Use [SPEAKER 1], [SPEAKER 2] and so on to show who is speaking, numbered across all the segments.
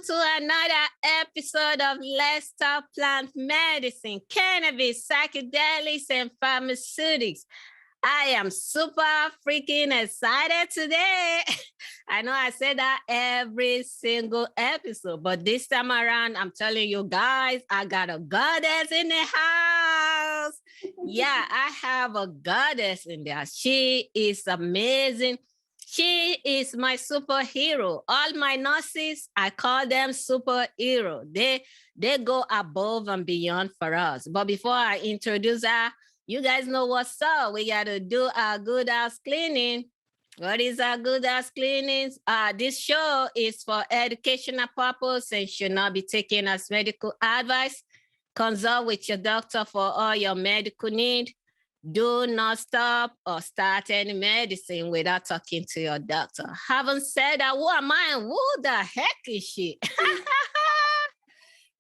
[SPEAKER 1] to another episode of Let's Talk Plant Medicine, Cannabis, Psychedelics, and Pharmaceutics. I am super freaking excited today. I know I say that every single episode, but this time around, I'm telling you guys, I got a goddess in the house. Yeah, I have a goddess in there. She is amazing. She is my superhero. All my nurses, I call them superhero. They go above and beyond for us. But before I introduce her, you guys know what's up. We got to do our good house cleaning. What is our good house cleaning? This show is for educational purpose and should not be taken as medical advice. Consult with your doctor for all your medical need. Do not stop or start any medicine without talking to your doctor. Having said that, who am I and who the heck is she?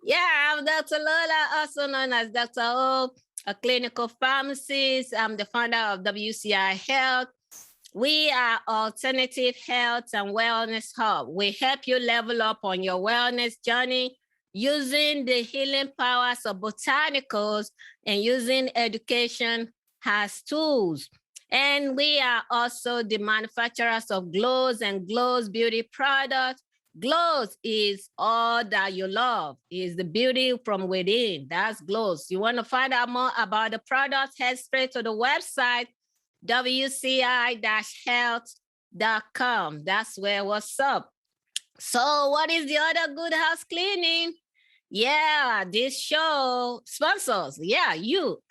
[SPEAKER 1] Yeah, I'm Dr. Lola, also known as Dr. O, a clinical pharmacist. I'm the founder of WCI Health. We are alternative health and wellness hub. We help you level up on your wellness journey using the healing powers of botanicals and using education as tools. And we are also the manufacturers of Glows and Glows beauty products. Glows is all that you love, is the beauty from within. That's Glows. You want to find out more about the product, head straight to the website, wci-health.com. That's where what's up. So what is the other good house cleaning? Yeah, this show sponsors. Yeah, you.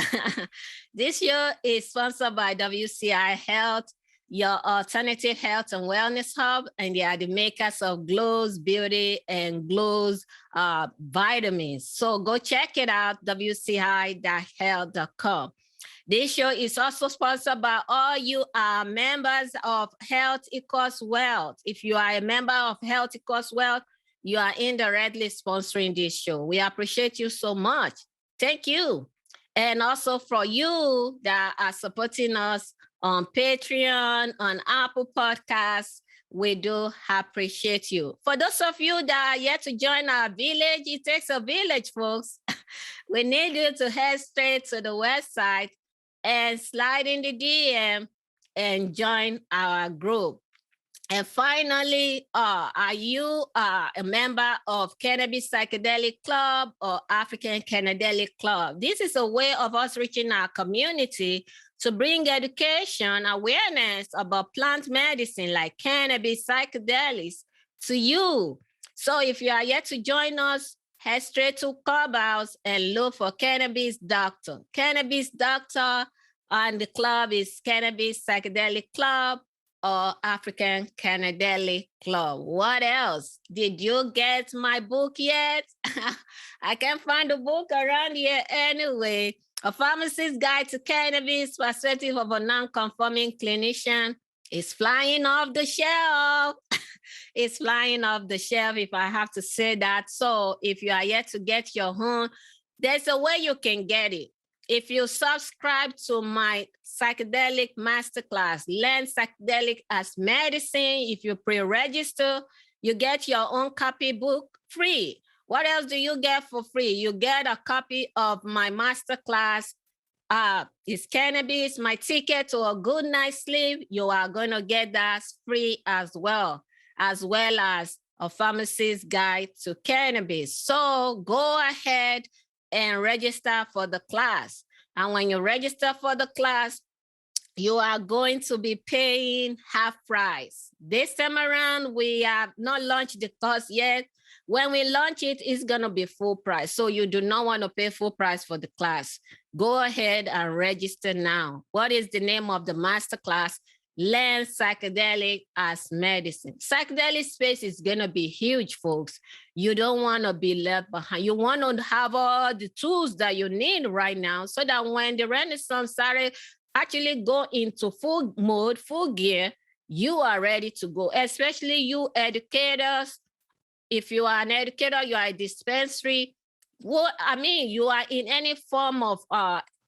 [SPEAKER 1] This show is sponsored by WCI Health, your alternative health and wellness hub, and they are the makers of Glows Beauty and Glows vitamins. So go check it out, wci-health.com. This show is also sponsored by all you are members of Health Equals Wealth. If you are a member of Health Equals Wealth, you are indirectly sponsoring this show. We appreciate you so much. Thank you. And also for you that are supporting us on Patreon, on Apple Podcasts, we do appreciate you. For those of you that are yet to join our village, it takes a village, folks. We need you to head straight to the website and slide in the DM and join our group. And finally, are you a member of Cannabis Psychedelic Club or African Cannadelic Club? This is a way of us reaching our community to bring education, awareness about plant medicine like cannabis, psychedelics to you. So if you are yet to join us, head straight to Clubhouse and look for Cannabis Doctor. Cannabis Doctor, and the club is Cannabis Psychedelic Club or African Cannadelic Club. What else? Did you get my book yet? I can't find the book around here anyway. A Pharmacist's Guide to Cannabis, Perspective of a Non-Conforming Clinician, is flying off the shelf. It's flying off the shelf, if I have to say that. So if you are yet to get your own, there's a way you can get it. If you subscribe to my psychedelic masterclass, Learn Psychedelic as Medicine, if you pre-register, you get your own copy book free. What else do you get for free? You get a copy of my masterclass. It's Cannabis, my ticket to a good night's sleep. You are going to get that free as well as a Pharmacist's Guide to Cannabis. So go ahead and register for the class. And when you register for the class, you are going to be paying half price. This time around, we have not launched the course yet. When we launch it, it's going to be full price. So you do not want to pay full price for the class. Go ahead and register now. What is the name of the masterclass? Learn Psychedelic as Medicine. Psychedelic space is going to be huge, folks. You don't want to be left behind. You want to have all the tools that you need right now so that when the Renaissance started actually go into full mode, full gear, you are ready to go, especially you educators. If you are an educator, you are a dispensary. You are in any form of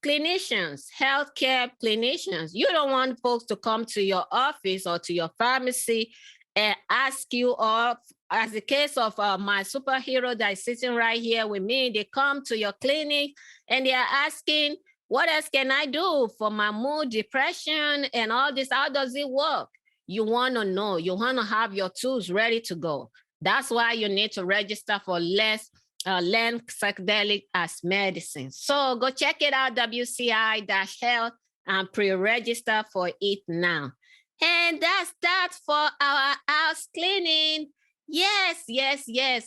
[SPEAKER 1] clinicians, healthcare clinicians. You don't want folks to come to your office or to your pharmacy ask you, or as the case of my superhero that is sitting right here with me, they come to your clinic and they are asking, what else can I do for my mood, depression, and all this? How does it work? You want to know. You want to have your tools ready to go. That's why you need to register for Learn Psychedelic as Medicine. So go check it out, WCI-Health, and pre-register for it now. And that's that for our house cleaning. Yes.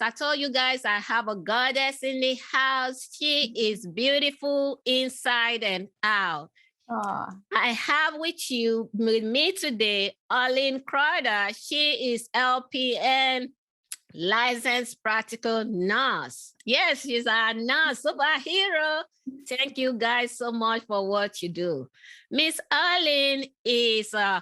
[SPEAKER 1] I told you guys I have a goddess in the house. She is beautiful inside and out.
[SPEAKER 2] Aww.
[SPEAKER 1] I have with me today, Arleen Crider. She is LPN, licensed practical nurse. Yes, she's our nurse superhero. Thank you guys so much for what you do. Miss Arleen is a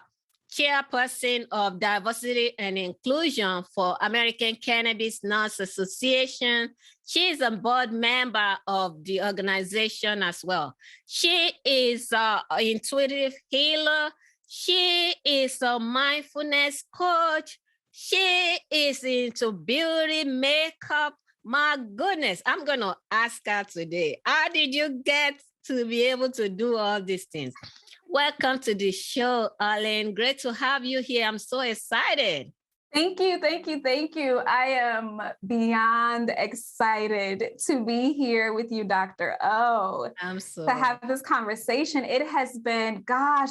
[SPEAKER 1] chairperson of diversity and inclusion for American Cannabis Nurse Association. She is a board member of the organization as well. She is an intuitive healer. She is a mindfulness coach. She is into beauty, makeup. My goodness, I'm going to ask her today, how did you get to be able to do all these things? Welcome to the show, Arleen. Great to have you here. I'm so excited.
[SPEAKER 2] Thank you. I am beyond excited to be here with you, Dr. O. To have this conversation. It has been,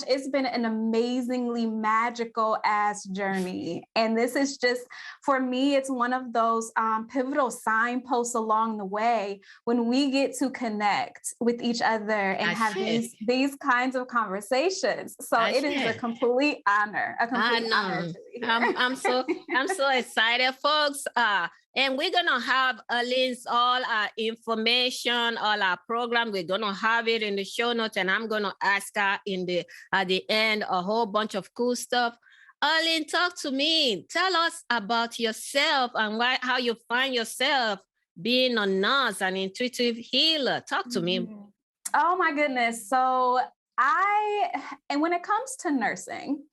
[SPEAKER 2] it's been an amazingly magical ass journey. And this is just, for me, it's one of those pivotal signposts along the way when we get to connect with each other and have these kinds of conversations. So it is a complete honor, honor to be here.
[SPEAKER 1] I'm so excited, folks. And we're going to have Arleen's all our information, all our program. We're going to have it in the show notes, and I'm going to ask her at the end a whole bunch of cool stuff. Arleen, talk to me. Tell us about yourself and how you find yourself being a nurse, an intuitive healer. Talk to me.
[SPEAKER 2] Oh, my goodness. So when it comes to nursing,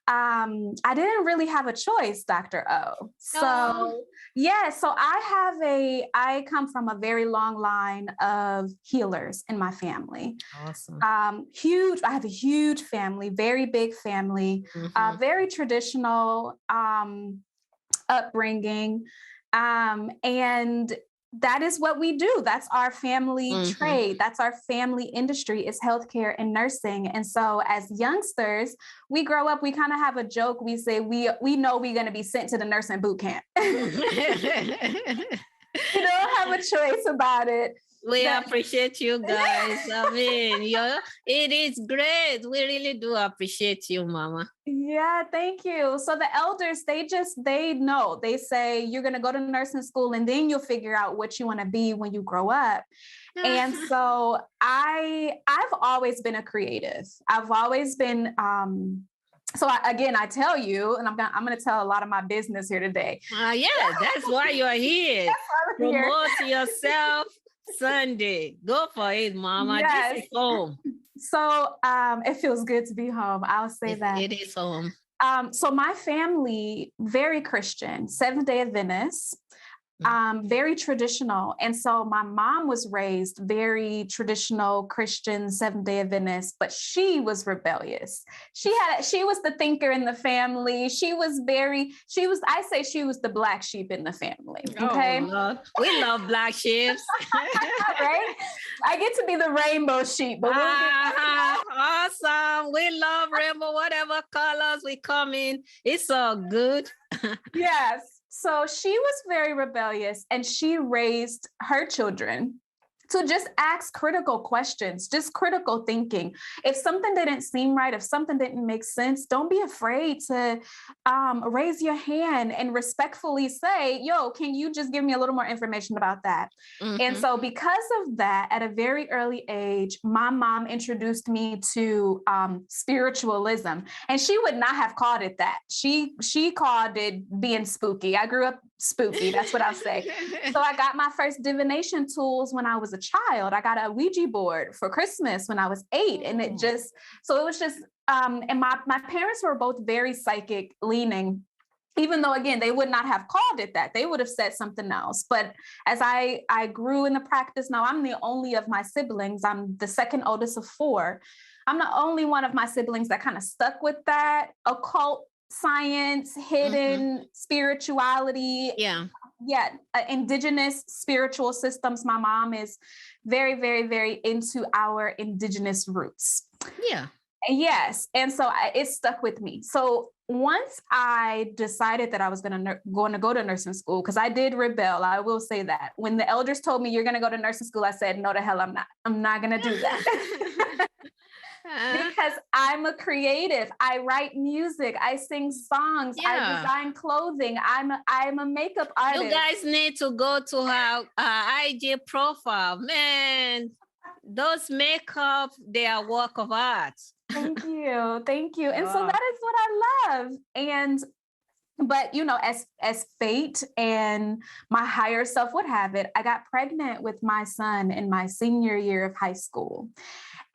[SPEAKER 2] I didn't really have a choice, Dr. O. So I come from a very long line of healers in my family.
[SPEAKER 1] Awesome.
[SPEAKER 2] I have a huge family, very big family, very traditional upbringing. And that is what we do. That's our family trade. That's our family industry, is healthcare and nursing. And so as youngsters, we grow up, we kind of have a joke. We say, we know we're going to be sent to the nursing boot camp. You don't have a choice about it.
[SPEAKER 1] We appreciate you guys. I mean, it is great. We really do appreciate you, Mama.
[SPEAKER 2] Yeah, thank you. So the elders, they know. They say, you're going to go to nursing school and then you'll figure out what you want to be when you grow up. And so I've always been a creative. I've always been, I tell you, and I'm going to tell a lot of my business here today.
[SPEAKER 1] That's why you're here. Promote yourself. Sunday. Go for it, Mama.
[SPEAKER 2] Yes.
[SPEAKER 1] This is home.
[SPEAKER 2] So it feels good to be home. I'll say that.
[SPEAKER 1] It is home.
[SPEAKER 2] So my family, very Christian, Seventh-day Adventist. Very traditional. And so my mom was raised very traditional Christian Seventh-day Adventist, but she was rebellious. She was the thinker in the family. I say she was the black sheep in the family. Okay.
[SPEAKER 1] Oh, we love black sheep.
[SPEAKER 2] Right? I get to be the rainbow sheep. But
[SPEAKER 1] awesome. We love rainbow, whatever colors we come in. It's so good.
[SPEAKER 2] Yes. So she was very rebellious, and she raised her children to just ask critical questions, just critical thinking. If something didn't seem right, if something didn't make sense, don't be afraid to raise your hand and respectfully say, yo, can you just give me a little more information about that? And so because of that, at a very early age, my mom introduced me to spiritualism, and she would not have called it that. She called it being spooky. I grew up spooky. That's what I'll say. So I got my first divination tools when I was a child. I got a Ouija board for Christmas when I was 8. And and my parents were both very psychic leaning. Even though, again, they would not have called it that. They would have said something else. But as I grew in the practice, now I'm the only of my siblings. I'm the second oldest of 4. I'm the only one of my siblings that kind of stuck with that occult science, hidden spirituality.
[SPEAKER 1] Yeah.
[SPEAKER 2] Indigenous spiritual systems. My mom is very, very, very into our indigenous roots.
[SPEAKER 1] Yeah.
[SPEAKER 2] Yes. And so it stuck with me. So once I decided that I was going to go to nursing school, because I did rebel, I will say that. When the elders told me you're going to go to nursing school, I said, no, the hell I'm not. I'm not going to do that. Because I'm a creative. I write music. I sing songs. I design clothing. I'm a makeup artist.
[SPEAKER 1] You guys need to go to her IG profile. Man, those makeup, they are work of art.
[SPEAKER 2] Thank you. Thank you. And so that is what I love. But as fate and my higher self would have it, I got pregnant with my son in my senior year of high school.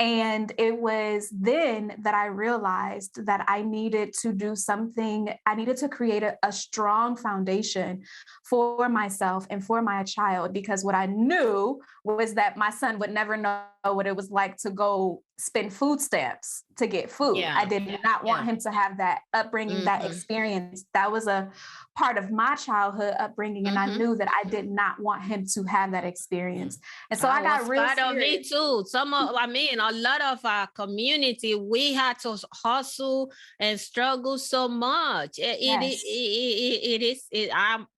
[SPEAKER 2] And it was then that I realized that I needed to do something. I needed to create a strong foundation for myself and for my child, because what I knew was that my son would never know what it was like to go spend food stamps to get food. I did not want him to have that upbringing, that experience. That was a part of my childhood upbringing. And I knew that I did not want him to have that experience. And so I got real serious.
[SPEAKER 1] Of me too. A lot of our community, we had to hustle and struggle so much. I'm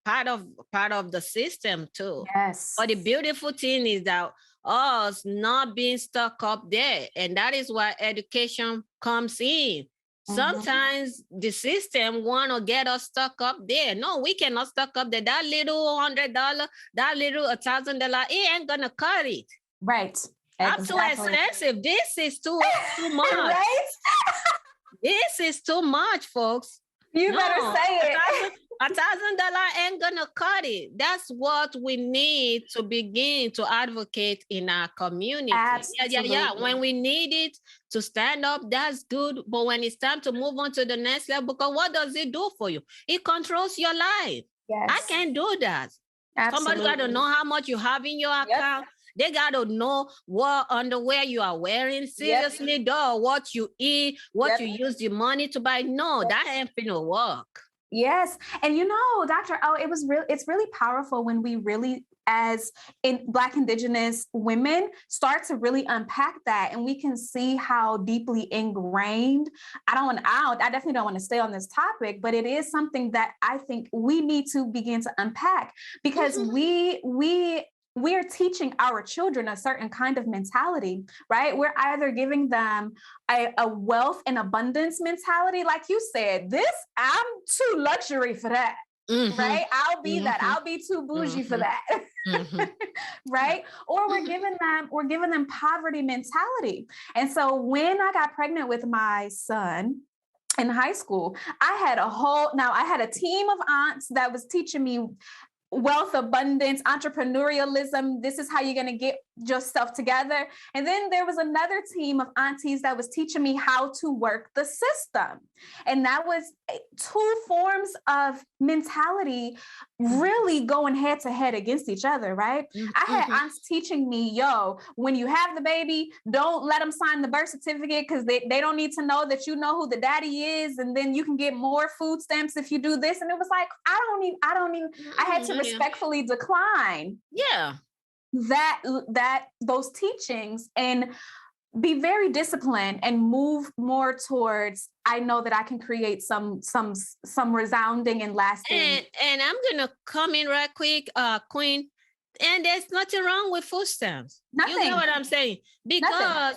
[SPEAKER 1] part of the system too.
[SPEAKER 2] Yes.
[SPEAKER 1] But the beautiful thing is that us not being stuck up there. And that is why education comes in. Sometimes the system want to get us stuck up there. No, we cannot stuck up there. That little $100, that little $1,000, it ain't gonna cut it.
[SPEAKER 2] Right.
[SPEAKER 1] I'm too expensive. This is too much.
[SPEAKER 2] Right?
[SPEAKER 1] This is too much, folks.
[SPEAKER 2] You better say it.
[SPEAKER 1] $1,000 ain't gonna cut it. That's what we need to begin to advocate in our community.
[SPEAKER 2] Absolutely.
[SPEAKER 1] Yeah. When we need it to stand up, that's good. But when it's time to move on to the next level, because what does it do for you? It controls your life.
[SPEAKER 2] Yes.
[SPEAKER 1] I can't do that.
[SPEAKER 2] Absolutely.
[SPEAKER 1] Somebody got to know how much you have in your account. They got to know what underwear you are wearing. Seriously, though, what you eat, what you use the money to buy. No, that ain't finna work.
[SPEAKER 2] Yes. And Dr. O, it's really powerful when we really, as in Black Indigenous women, start to really unpack that, and we can see how deeply ingrained. I definitely don't want to stay on this topic, but it is something that I think we need to begin to unpack, because we're teaching our children a certain kind of mentality, right? We're either giving them a wealth and abundance mentality. Like you said, I'm too luxury for that, right? I'll be that. I'll be too bougie for that, right? Or we're giving them poverty mentality. And so when I got pregnant with my son in high school, I had a team of aunts that was teaching me wealth, abundance, entrepreneurialism. This is how you're going to get yourself together. And then there was another team of aunties that was teaching me how to work the system. And that was 2 forms of mentality really going head to head against each other, right? I had aunts teaching me, when you have the baby, don't let them sign the birth certificate, because they don't need to know that you know who the daddy is. And then you can get more food stamps if you do this. And it was like, I had to respectfully decline those teachings and be very disciplined and move more towards, I know that I can create some resounding and lasting.
[SPEAKER 1] And I'm gonna come in right quick, Queen. And there's nothing wrong with food stamps.
[SPEAKER 2] Nothing.
[SPEAKER 1] You know what I'm saying? Because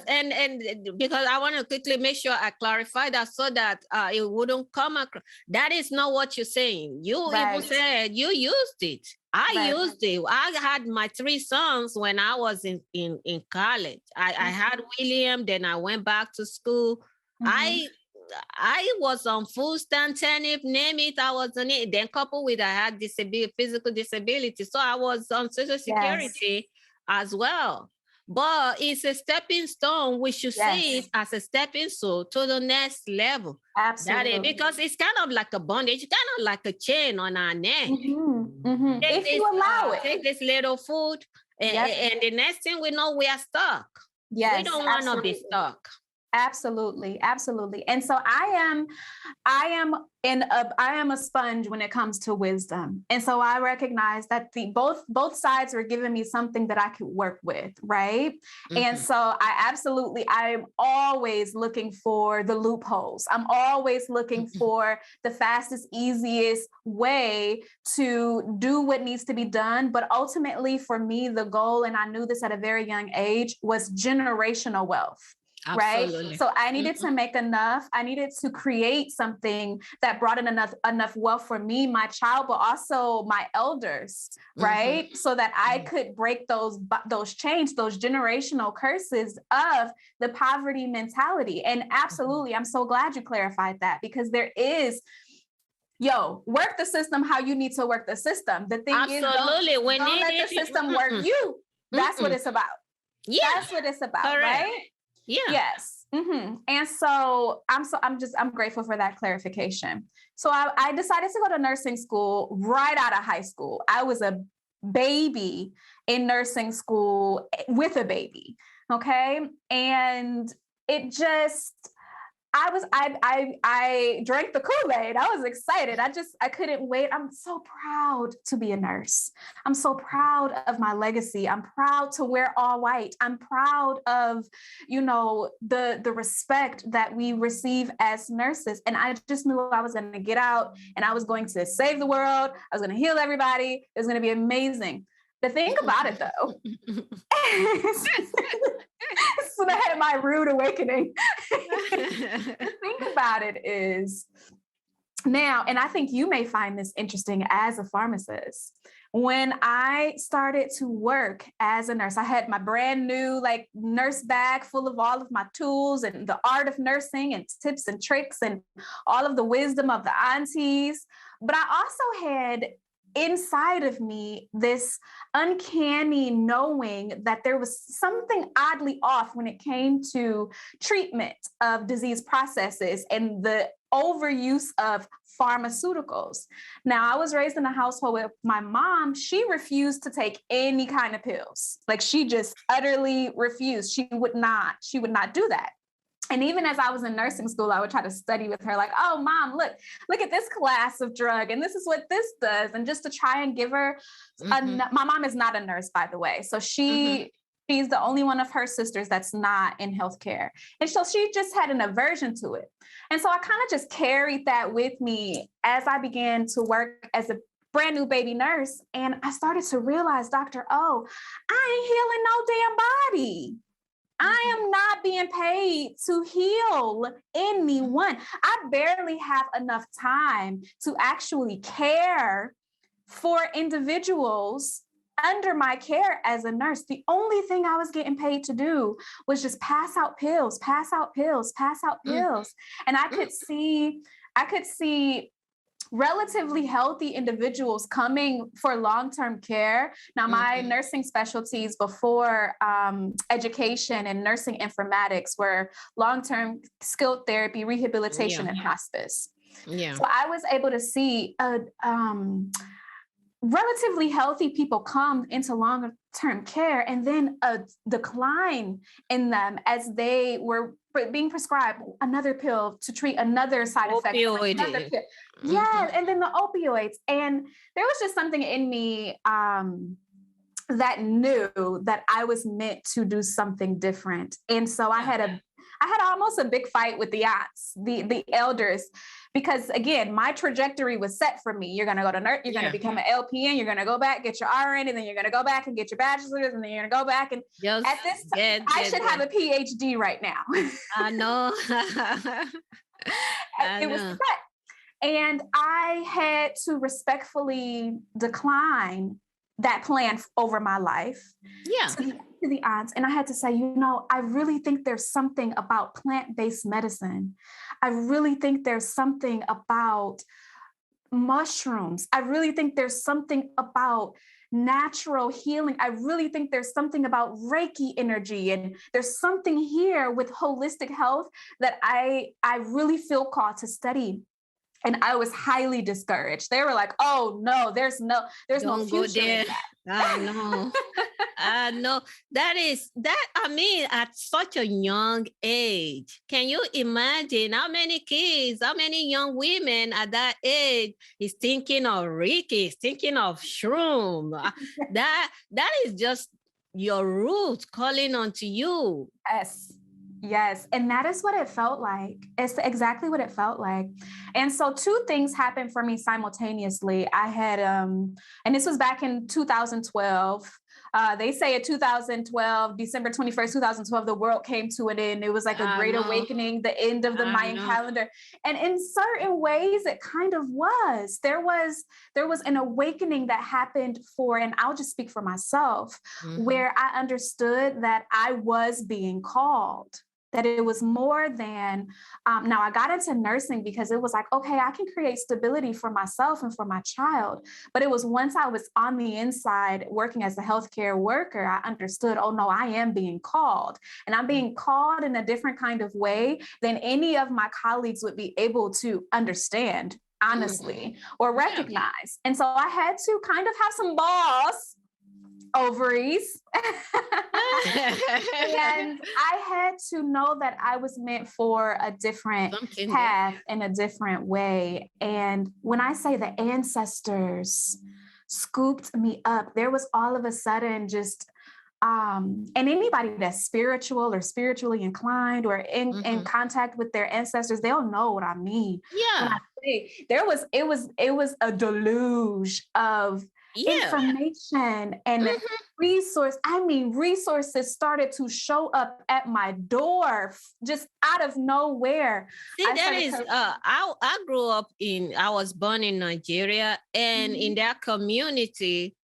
[SPEAKER 1] because I want to quickly make sure I clarify that so that it wouldn't come across. That is not what you're saying. You even said you used it. I used it. I had my 3 sons when I was in college. I had William, then I went back to school. I was on food stamp, TANF, name it, I was on it. Then coupled with I had physical disability. So I was on Social Security as well. but it's a stepping stone. We should see it
[SPEAKER 2] Yes.
[SPEAKER 1] as a stepping stone to the next level.
[SPEAKER 2] Absolutely.
[SPEAKER 1] Because it's kind of like a bondage, kind of like a chain on our neck.
[SPEAKER 2] If you allow it.
[SPEAKER 1] Take this little food, and the next thing we know, we are stuck.
[SPEAKER 2] Yes,
[SPEAKER 1] we don't want to be stuck.
[SPEAKER 2] Absolutely. And so I am a sponge when it comes to wisdom. And so I recognize that both sides were giving me something that I could work with, right? And so I'm always looking for the loopholes. I'm always looking for the fastest, easiest way to do what needs to be done. But ultimately for me, the goal, and I knew this at a very young age, was generational wealth.
[SPEAKER 1] Absolutely.
[SPEAKER 2] Right. So I needed to make enough. I needed to create something that brought in enough wealth for me, my child, but also my elders. Right. So that I could break those chains, those generational curses of the poverty mentality. And absolutely, I'm so glad you clarified that, because there is, work the system how you need to work the system. The thing is, don't let the system work you. That's what it's about. Yeah. That's what it's about. Correct. Right.
[SPEAKER 1] Yeah.
[SPEAKER 2] Yes. And so I'm grateful for that clarification. So I decided to go to nursing school right out of high school. I was a baby in nursing school with a baby. Okay. And it just, I drank the Kool-Aid. I was excited. I couldn't wait. I'm so proud to be a nurse. I'm so proud of my legacy. I'm proud to wear all white. I'm proud of, the respect that we receive as nurses. And I just knew I was going to get out and I was going to save the world. I was going to heal everybody. It was going to be amazing. The thing about it, though, so I had my rude awakening. The thing about it is now, and I think you may find this interesting as a pharmacist, when I started to work as a nurse, I had my brand new nurse bag full of all of my tools and the art of nursing and tips and tricks and all of the wisdom of the aunties. But I also had inside of me this uncanny knowing that there was something oddly off when it came to treatment of disease processes and the overuse of pharmaceuticals. Now, I was raised in a household with my mom. She refused to take any kind of pills. She just utterly refused. She would not do that. And even as I was in nursing school, I would try to study with her, oh, Mom, look at this class of drug. And this is what this does. And just to try and give her, my mom is not a nurse, by the way. So she's the only one of her sisters that's not in healthcare. And so she just had an aversion to it. And so I kind of just carried that with me as I began to work as a brand new baby nurse. And I started to realize, Dr. O, I ain't healing no damn body. I am not being paid to heal anyone. I barely have enough time to actually care for individuals under my care as a nurse. The only thing I was getting paid to do was just pass out pills. And I could see relatively healthy individuals coming for long-term care. Now, my nursing specialties before education and nursing informatics were long-term skilled therapy, rehabilitation, and hospice. Yeah. So I was able to see relatively healthy people come into long-term care and then a decline in them as they were being prescribed another pill to treat another side effect. Another pill. Yeah, and then the opioids. And there was just something in me that knew that I was meant to do something different. And so I had almost a big fight with the aunts, the elders, because again, my trajectory was set for me. You're going to go to nurse, you're going to become an LPN, you're going to go back, get your RN, and then you're going to go back and get your bachelor's, and then you're going to go back. And at this time, I should have a PhD right now.
[SPEAKER 1] I know.
[SPEAKER 2] It was set. And I had to respectfully decline that plan over my life to the aunts. And I had to say, I really think there's something about plant-based medicine. I really think there's something about mushrooms. I really think there's something about natural healing. I really think there's something about Reiki energy, and there's something here with holistic health that I really feel called to study. And I was highly discouraged. They were like, "Oh no, there's no
[SPEAKER 1] Don't go
[SPEAKER 2] future
[SPEAKER 1] there.
[SPEAKER 2] in that."
[SPEAKER 1] No. No, I mean, at such a young age, can you imagine how many kids, how many young women at that age is thinking of Ricky, is thinking of shroom? That is just your roots calling onto you.
[SPEAKER 2] Yes. Yes. And that is what it felt like. It's exactly what it felt like. And so two things happened for me simultaneously. I had, and this was back in 2012. They say in 2012, December 21st, 2012, the world came to an end. It was like a great awakening, the end of the Mayan calendar. And in certain ways, it kind of was. There was an awakening that happened and I'll just speak for myself, where I understood that I was being called. That it was more than, now I got into nursing because it was like, okay, I can create stability for myself and for my child. But it was once I was on the inside working as a healthcare worker, I understood, oh no, I am being called. And I'm being called in a different kind of way than any of my colleagues would be able to understand, honestly, or recognize. And so I had to kind of have some balls, ovaries. And I had to know that I was meant for a different path in a different way. And when I say the ancestors scooped me up, there was all of a sudden just and anybody that's spiritual or spiritually inclined or in contact with their ancestors, they'll know what I mean.
[SPEAKER 1] Yeah.
[SPEAKER 2] When I say it was a deluge of information and resources started to show up at my door just out of nowhere.
[SPEAKER 1] See, I grew up I was born in Nigeria, and in that community,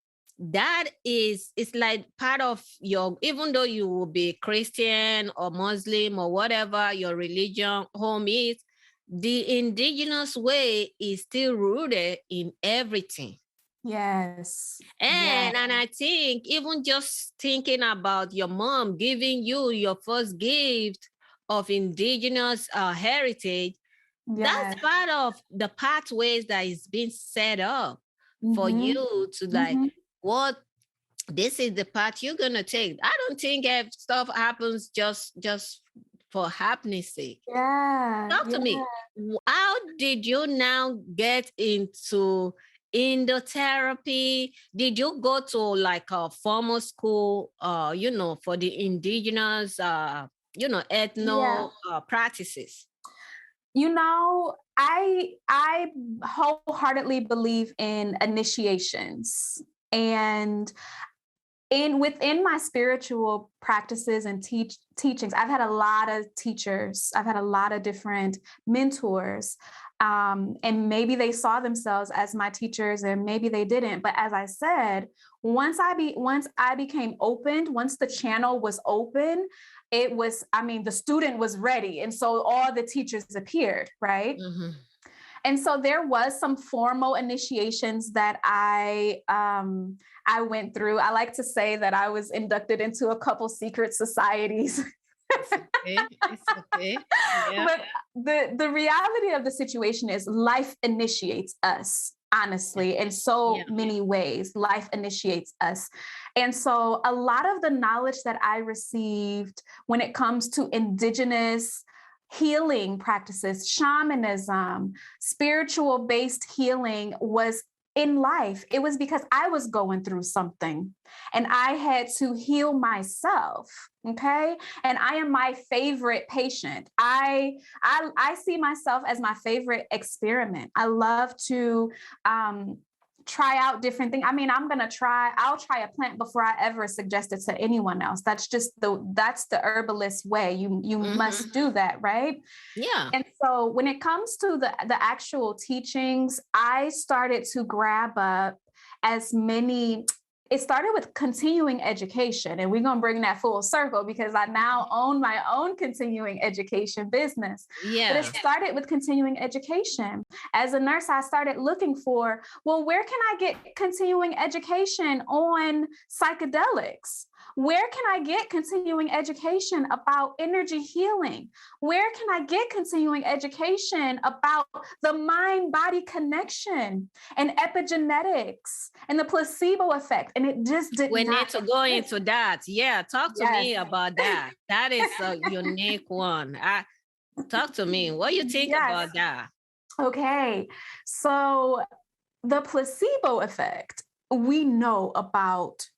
[SPEAKER 1] that it's like part of your, even though you will be Christian or Muslim or whatever your religion home is, the indigenous way is still rooted in everything.
[SPEAKER 2] Yes.
[SPEAKER 1] And I think even just thinking about your mom giving you your first gift of indigenous heritage, that's part of the pathways that is being set up for you to like, what this is the path you're gonna take. I don't think if stuff happens just for happiness sake. Talk to me. How did you now get into endotherapy? Did you go to like a formal school, for the indigenous, ethno practices?
[SPEAKER 2] I wholeheartedly believe in initiations, and within my spiritual practices and teachings, I've had a lot of teachers. I've had a lot of different mentors. And maybe they saw themselves as my teachers and maybe they didn't. But as I said, once I became opened, once the channel was open, the student was ready. And so all the teachers appeared, right? And so there was some formal initiations that I went through. I like to say that I was inducted into a couple secret societies.
[SPEAKER 1] It's okay. Yeah.
[SPEAKER 2] But the reality of the situation is life initiates us, honestly, in so many ways. Life initiates us. And so a lot of the knowledge that I received when it comes to indigenous healing practices, shamanism, spiritual-based healing was in life. It was because I was going through something and I had to heal myself. Okay. And I am my favorite patient. I see myself as my favorite experiment. I love to try out different things. I mean, I'll try a plant before I ever suggest it to anyone else. That's just that's the herbalist way. You must do that, right?
[SPEAKER 1] Yeah.
[SPEAKER 2] And so when it comes to the actual teachings, I started to grab up as many it started with continuing education, and we're going to bring that full circle because I now own my own continuing education business.
[SPEAKER 1] Yeah.
[SPEAKER 2] But it started with continuing education. As a nurse, I started looking for, well, where can I get continuing education on psychedelics? Where can I get continuing education about energy healing? Where can I get continuing education about the mind-body connection and epigenetics and the placebo effect? And it just did
[SPEAKER 1] we
[SPEAKER 2] not.
[SPEAKER 1] need to go into that. Yeah, talk to me about that. That is a unique one. Talk to me. What do you think about that?
[SPEAKER 2] Okay, so the placebo effect, we know about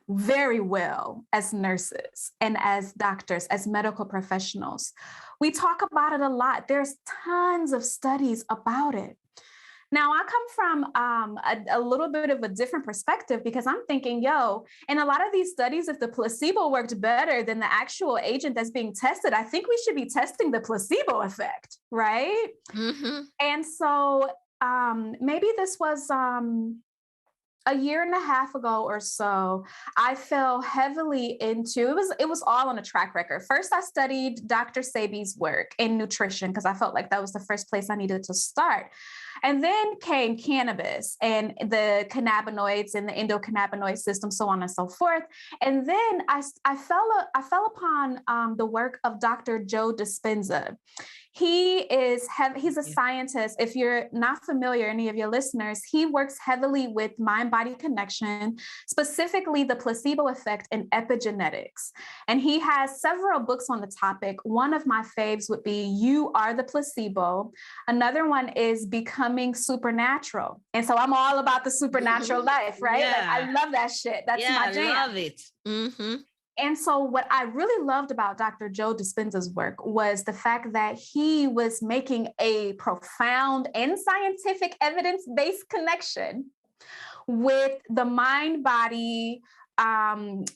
[SPEAKER 2] very well as nurses and as doctors, as medical professionals. We talk about it a lot. There's tons of studies about it. Now, I come from a little bit of a different perspective because I'm thinking, in a lot of these studies, if the placebo worked better than the actual agent that's being tested, I think we should be testing the placebo effect, right?
[SPEAKER 1] Mm-hmm.
[SPEAKER 2] And so maybe this was a year and a half ago or so, I fell heavily into, it was all on a track record. First, I studied Dr. Sebi's work in nutrition because I felt like that was the first place I needed to start. And then came cannabis and the cannabinoids and the endocannabinoid system, so on and so forth. And then I fell upon the work of Dr. Joe Dispenza. He's a scientist. If you're not familiar, any of your listeners, he works heavily with mind-body connection, specifically the placebo effect and epigenetics. And he has several books on the topic. One of my faves would be You Are the Placebo. Another one is Becoming Supernatural. And so I'm all about the supernatural life, right?
[SPEAKER 1] Yeah.
[SPEAKER 2] Like I love that shit. That's my jam.
[SPEAKER 1] I love it. Mm-hmm.
[SPEAKER 2] And so what I really loved about Dr. Joe Dispenza's work was the fact that he was making a profound and scientific evidence-based connection with the mind-body,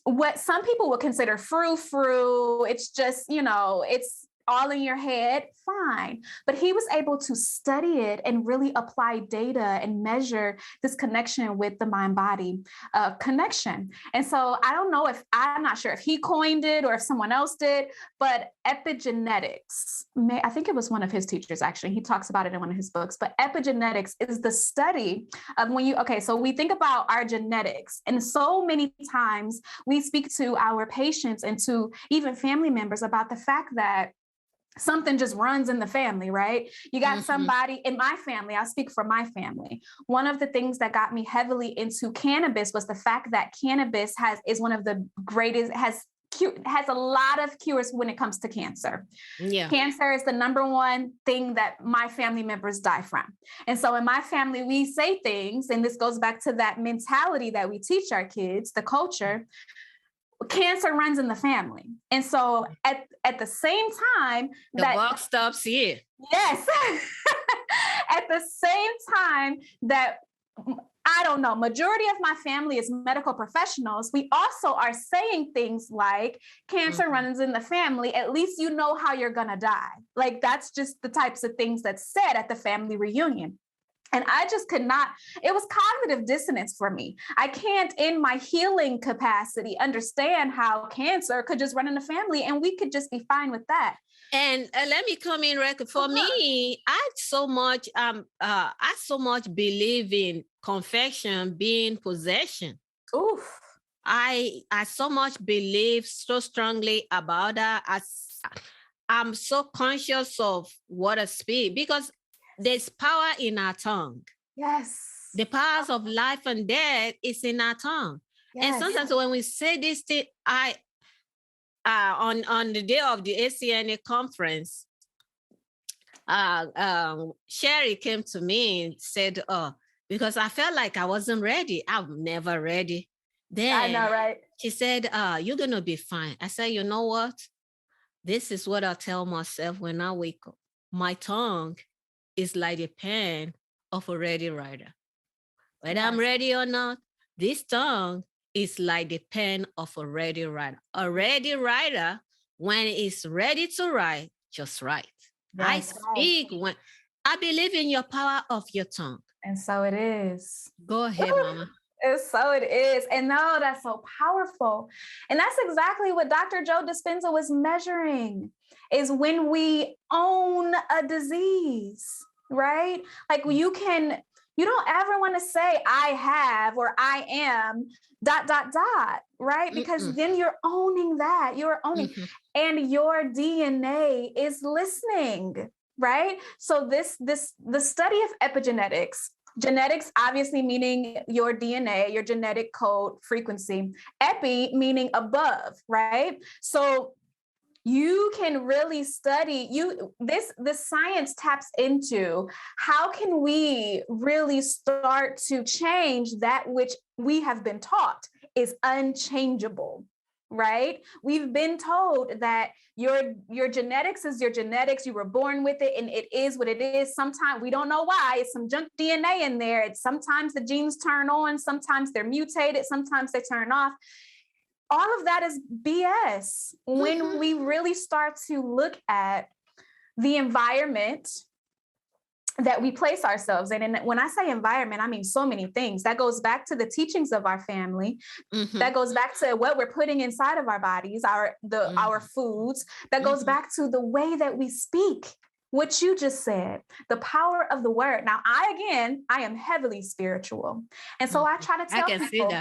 [SPEAKER 2] what some people would consider frou-frou. It's just, it's all in your head, fine. But he was able to study it and really apply data and measure this connection with the mind-body connection. And so I'm not sure if he coined it or if someone else did, but epigenetics, I think it was one of his teachers, actually. He talks about it in one of his books, but epigenetics is the study of so we think about our genetics, and so many times we speak to our patients and to even family members about the fact that something just runs in the family, right? You got somebody in my family, I'll speak for my family. One of the things that got me heavily into cannabis was the fact that cannabis is one of the greatest, has a lot of cures when it comes to cancer. Yeah. Cancer is the number one thing that my family members die from. And so in my family, we say things, and this goes back to that mentality that we teach our kids, the culture. Cancer runs in the family. And so at the same time,
[SPEAKER 1] the buck stops here.
[SPEAKER 2] Yes. At the same time that, I don't know, majority of my family is medical professionals, we also are saying things like cancer runs in the family. At least you know how you're going to die. Like that's just the types of things that's said at the family reunion. And I just could not, it was cognitive dissonance for me. I can't, in my healing capacity, understand how cancer could just run in the family and we could just be fine with that.
[SPEAKER 1] And let me come in record. For me, I so much believe in confession being possession.
[SPEAKER 2] Oof.
[SPEAKER 1] I so much believe so strongly about that. I'm so conscious of what I speak because there's power in our tongue.
[SPEAKER 2] Yes.
[SPEAKER 1] The powers of life and death is in our tongue. Yes. And sometimes when we say this thing, on the day of the ACNA conference, Sherry came to me and said, because I felt like I wasn't ready. I'm never ready. Then
[SPEAKER 2] I know, right?
[SPEAKER 1] She said, you're going to be fine. I said, you know what? This is what I tell myself when I wake up. My tongue is like the pen of a ready writer. Whether I'm ready or not, this tongue is like the pen of a ready writer. A ready writer, when it's ready to write, just write. Yes, I speak when I believe in your power of your tongue.
[SPEAKER 2] And so it is.
[SPEAKER 1] Go ahead, Mama.
[SPEAKER 2] It is. And no, that's so powerful. And that's exactly what Dr. Joe Dispenza was measuring, is when we own a disease, right? Like you don't ever want to say I have or I am ... right? Because then you're owning that. You're owning, and your DNA is listening, right? So the study of epigenetics. Genetics, obviously meaning your DNA, your genetic code frequency. Epi meaning above, right? So you can really study this science taps into how can we really start to change that which we have been taught is unchangeable, right? We've been told that your genetics is your genetics. You were born with it and it is what it is. Sometimes we don't know why. It's some junk DNA in there. It's sometimes the genes turn on, sometimes they're mutated, sometimes they turn off. All of that is BS when we really start to look at the environment that we place ourselves in. And when I say environment, I mean so many things. That goes back to the teachings of our family. That goes back to what we're putting inside of our bodies, our foods. That goes back to the way that we speak. What you just said, the power of the word. Now, I am heavily spiritual. And so I try to tell people,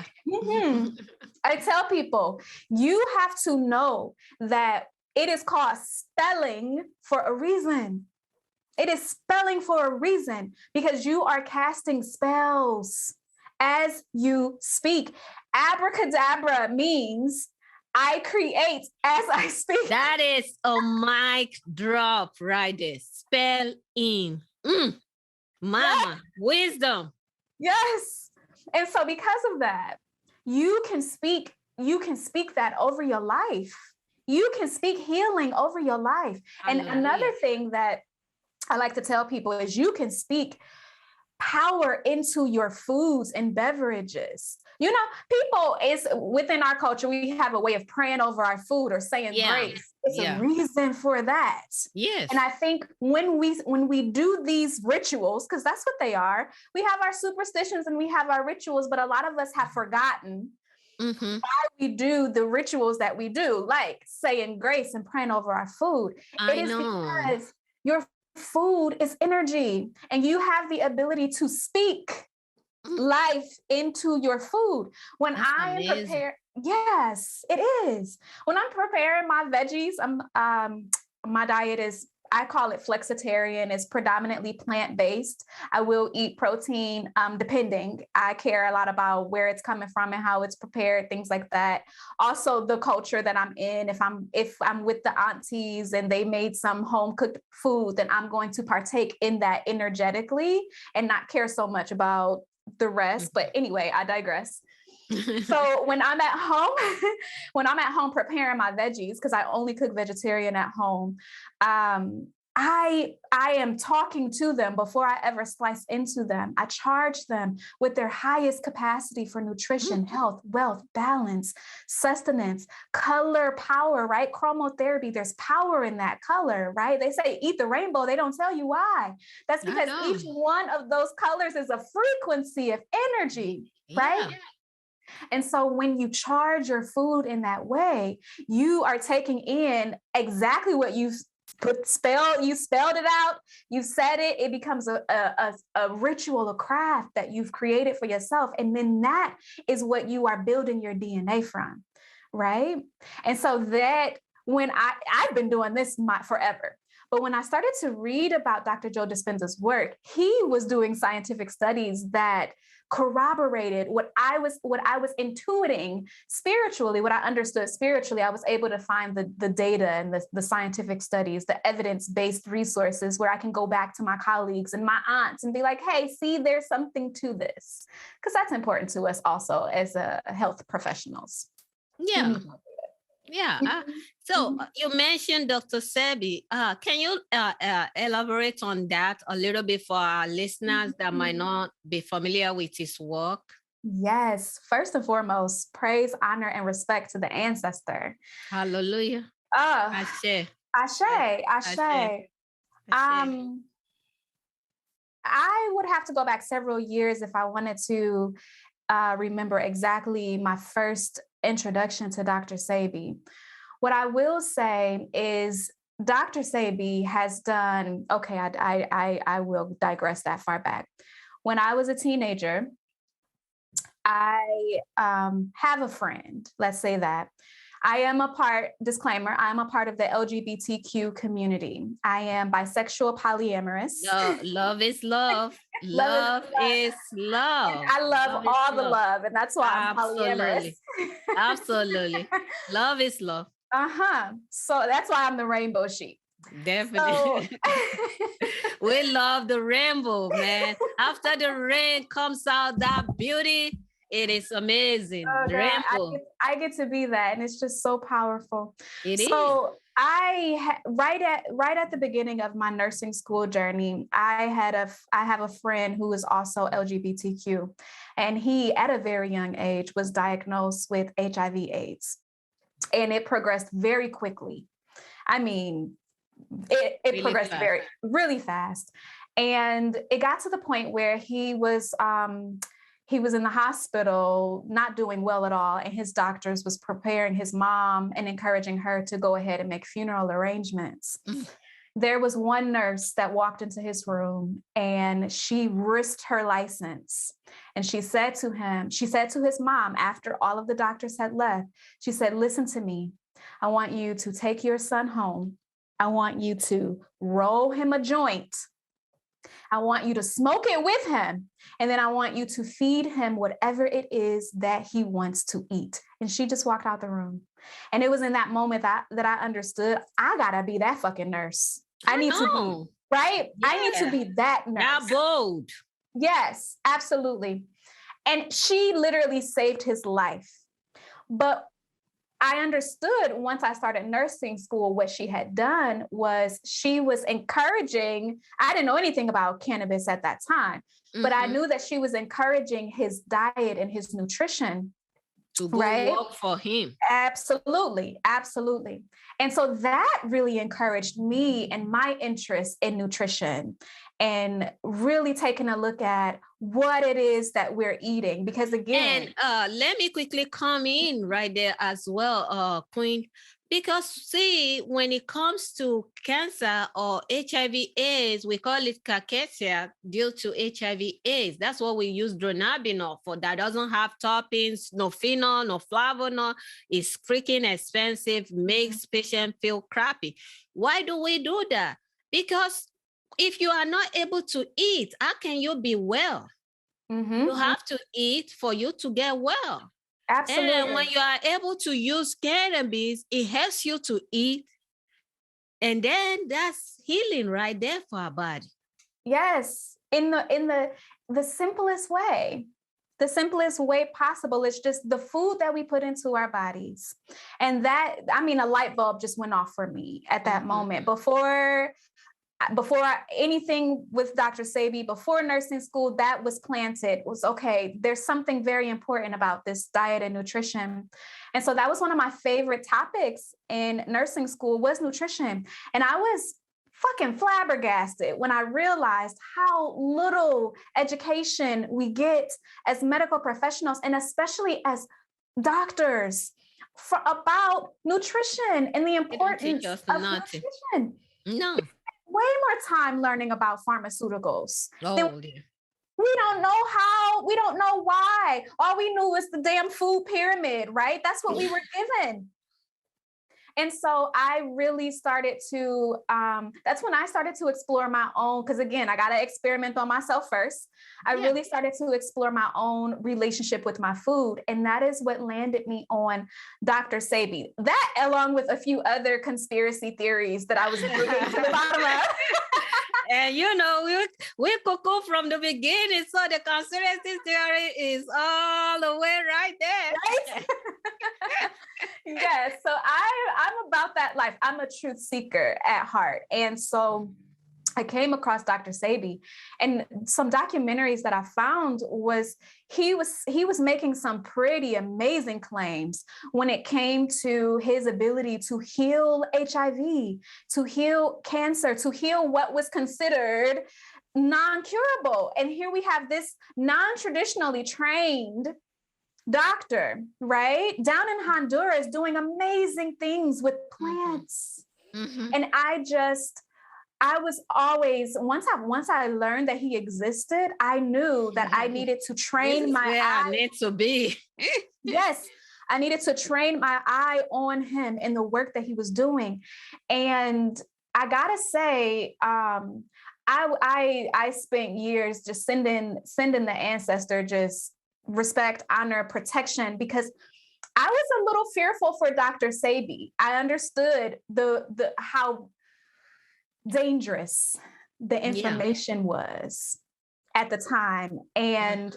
[SPEAKER 2] I tell people, you have to know that it is called spelling for a reason. It is spelling for a reason because you are casting spells as you speak. Abracadabra means I create as I speak.
[SPEAKER 1] That is a mic drop right there. Spell in. Mama, wisdom.
[SPEAKER 2] Yes. And so because of that, you can speak that over your life. You can speak healing over your life. Hallelujah. And another thing that I like to tell people is you can speak power into your foods and beverages. You know, people is within our culture, we have a way of praying over our food or saying grace. It's a reason for that.
[SPEAKER 1] Yes.
[SPEAKER 2] And I think when we do these rituals, because that's what they are, we have our superstitions and we have our rituals, but a lot of us have forgotten why we do the rituals that we do, like saying grace and praying over our food. It is because your food is energy and you have the ability to speak life into your food. When I am prepared, yes, it is. When I'm preparing my veggies, my diet is, I call it flexitarian. It's predominantly plant-based. I will eat protein, depending. I care a lot about where it's coming from and how it's prepared, things like that. Also, the culture that I'm in. If I'm with the aunties and they made some home-cooked food, then I'm going to partake in that energetically and not care so much about the rest. But anyway, I digress. So when I'm at home preparing my veggies, because I only cook vegetarian at home, I am talking to them before I ever slice into them. I charge them with their highest capacity for nutrition, health, wealth, balance, sustenance, color, power, right? Chromotherapy, there's power in that color, right? They say eat the rainbow. They don't tell you why. That's because each one of those colors is a frequency of energy, right? Yeah. And so when you charge your food in that way, you are taking in exactly what you spelled it out, you said it, it becomes a ritual, a craft that you've created for yourself. And then that is what you are building your DNA from, right? And so that when I've been doing this forever. But when I started to read about Dr. Joe Dispenza's work, he was doing scientific studies that corroborated what I was intuiting spiritually, what I understood spiritually. I was able to find the data and the scientific studies, the evidence-based resources where I can go back to my colleagues and my aunts and be like, hey, see, there's something to this. Because that's important to us also as health professionals.
[SPEAKER 1] Yeah. Yeah. So you mentioned Dr. Sebi. Can you elaborate on that a little bit for our listeners that might not be familiar with his work?
[SPEAKER 2] Yes. First and foremost, praise, honor, and respect to the ancestor.
[SPEAKER 1] Hallelujah.
[SPEAKER 2] Ashe. Ashe. I would have to go back several years if I wanted to remember exactly my first introduction to Dr. Sebi. What I will say is Dr. Sebi has done, okay, I will digress that far back. When I was a teenager, I have a friend, let's say that. I am disclaimer, I'm a part of the LGBTQ community. I am bisexual, polyamorous.
[SPEAKER 1] No, love is love. Love is love.
[SPEAKER 2] And I love all the love, and that's why I'm polyamorous.
[SPEAKER 1] Absolutely. Love is love.
[SPEAKER 2] So that's why I'm the rainbow sheep.
[SPEAKER 1] Definitely. So, we love the rainbow, man. After the rain comes out, that beauty, it is amazing.
[SPEAKER 2] Oh,
[SPEAKER 1] the rainbow.
[SPEAKER 2] I get to be that, and it's just so powerful.
[SPEAKER 1] It is.
[SPEAKER 2] Right at the beginning of my nursing school journey, I have a friend who is also LGBTQ, and he, at a very young age, was diagnosed with HIV/AIDS, and it progressed very quickly. I mean, it really progressed really fast, and it got to the point where he was in the hospital, not doing well at all. And his doctors was preparing his mom and encouraging her to go ahead and make funeral arrangements. There was one nurse that walked into his room and she risked her license. And she said to his mom, after all of the doctors had left, she said, "Listen to me. I want you to take your son home. I want you to roll him a joint. I want you to smoke it with him. And then I want you to feed him whatever it is that he wants to eat." And she just walked out the room. And it was in that moment that I understood, I gotta be that fucking nurse. I need to be, right? Yeah. I need to be that nurse.
[SPEAKER 1] Not bold.
[SPEAKER 2] Yes, absolutely. And she literally saved his life. But I understood once I started nursing school, what she had done was she was encouraging, I didn't know anything about cannabis at that time, but I knew that she was encouraging his diet and his nutrition.
[SPEAKER 1] To go work for him.
[SPEAKER 2] Absolutely. Absolutely. And so that really encouraged me and my interest in nutrition and really taking a look at what it is that we're eating. Because again,
[SPEAKER 1] and let me quickly come in right there as well, Queen, because see, when it comes to cancer or HIV/AIDS, we call it cachexia due to HIV/AIDS. That's what we use dronabinol for. That doesn't have toppings, no phenol, no flavonol. It's freaking expensive, makes patients feel crappy. Why do we do that? Because if you are not able to eat, how can you be well? You have to eat for you to get well.
[SPEAKER 2] Absolutely.
[SPEAKER 1] And when you are able to use cannabis, it helps you to eat. And then that's healing right there for our body.
[SPEAKER 2] Yes. In the simplest way. The simplest way possible. It's just the food that we put into our bodies. And that, I mean, a light bulb just went off for me at that moment. Before anything with Dr. Sebi, before nursing school, that was planted, was okay, there's something very important about this diet and nutrition. And so that was one of my favorite topics in nursing school, was nutrition. And I was fucking flabbergasted when I realized how little education we get as medical professionals, and especially as doctors, about nutrition and the importance of nutrition.
[SPEAKER 1] No.
[SPEAKER 2] Way more time learning about pharmaceuticals.
[SPEAKER 1] Oh, dear.
[SPEAKER 2] We don't know how, we don't know why. All we knew was the damn food pyramid, right? That's what we were given. And so I really started to, that's when I started to explore my own, because again, I got to experiment on myself first. I really started to explore my own relationship with my food. And that is what landed me on Dr. Sebi. That, along with a few other conspiracy theories that I was digging to the bottom of.
[SPEAKER 1] And you know, we could go from the beginning, so the conspiracy theory is all the way right there. Right?
[SPEAKER 2] Yes. So I'm about that life. I'm a truth seeker at heart. And so I came across Dr. Sebi, and some documentaries that I found was he was making some pretty amazing claims when it came to his ability to heal HIV, to heal cancer, to heal what was considered non-curable. And here we have this non-traditionally trained doctor, right? Down in Honduras doing amazing things with plants.
[SPEAKER 1] Mm-hmm.
[SPEAKER 2] And I was always, once I learned that he existed, I knew that I needed to train my eye.
[SPEAKER 1] I need to be.
[SPEAKER 2] Yes, I needed to train my eye on him in the work that he was doing. And I gotta say, I spent years just sending the ancestor just respect, honor, protection, because I was a little fearful for Dr. Sebi. I understood the how dangerous the information was at the time. And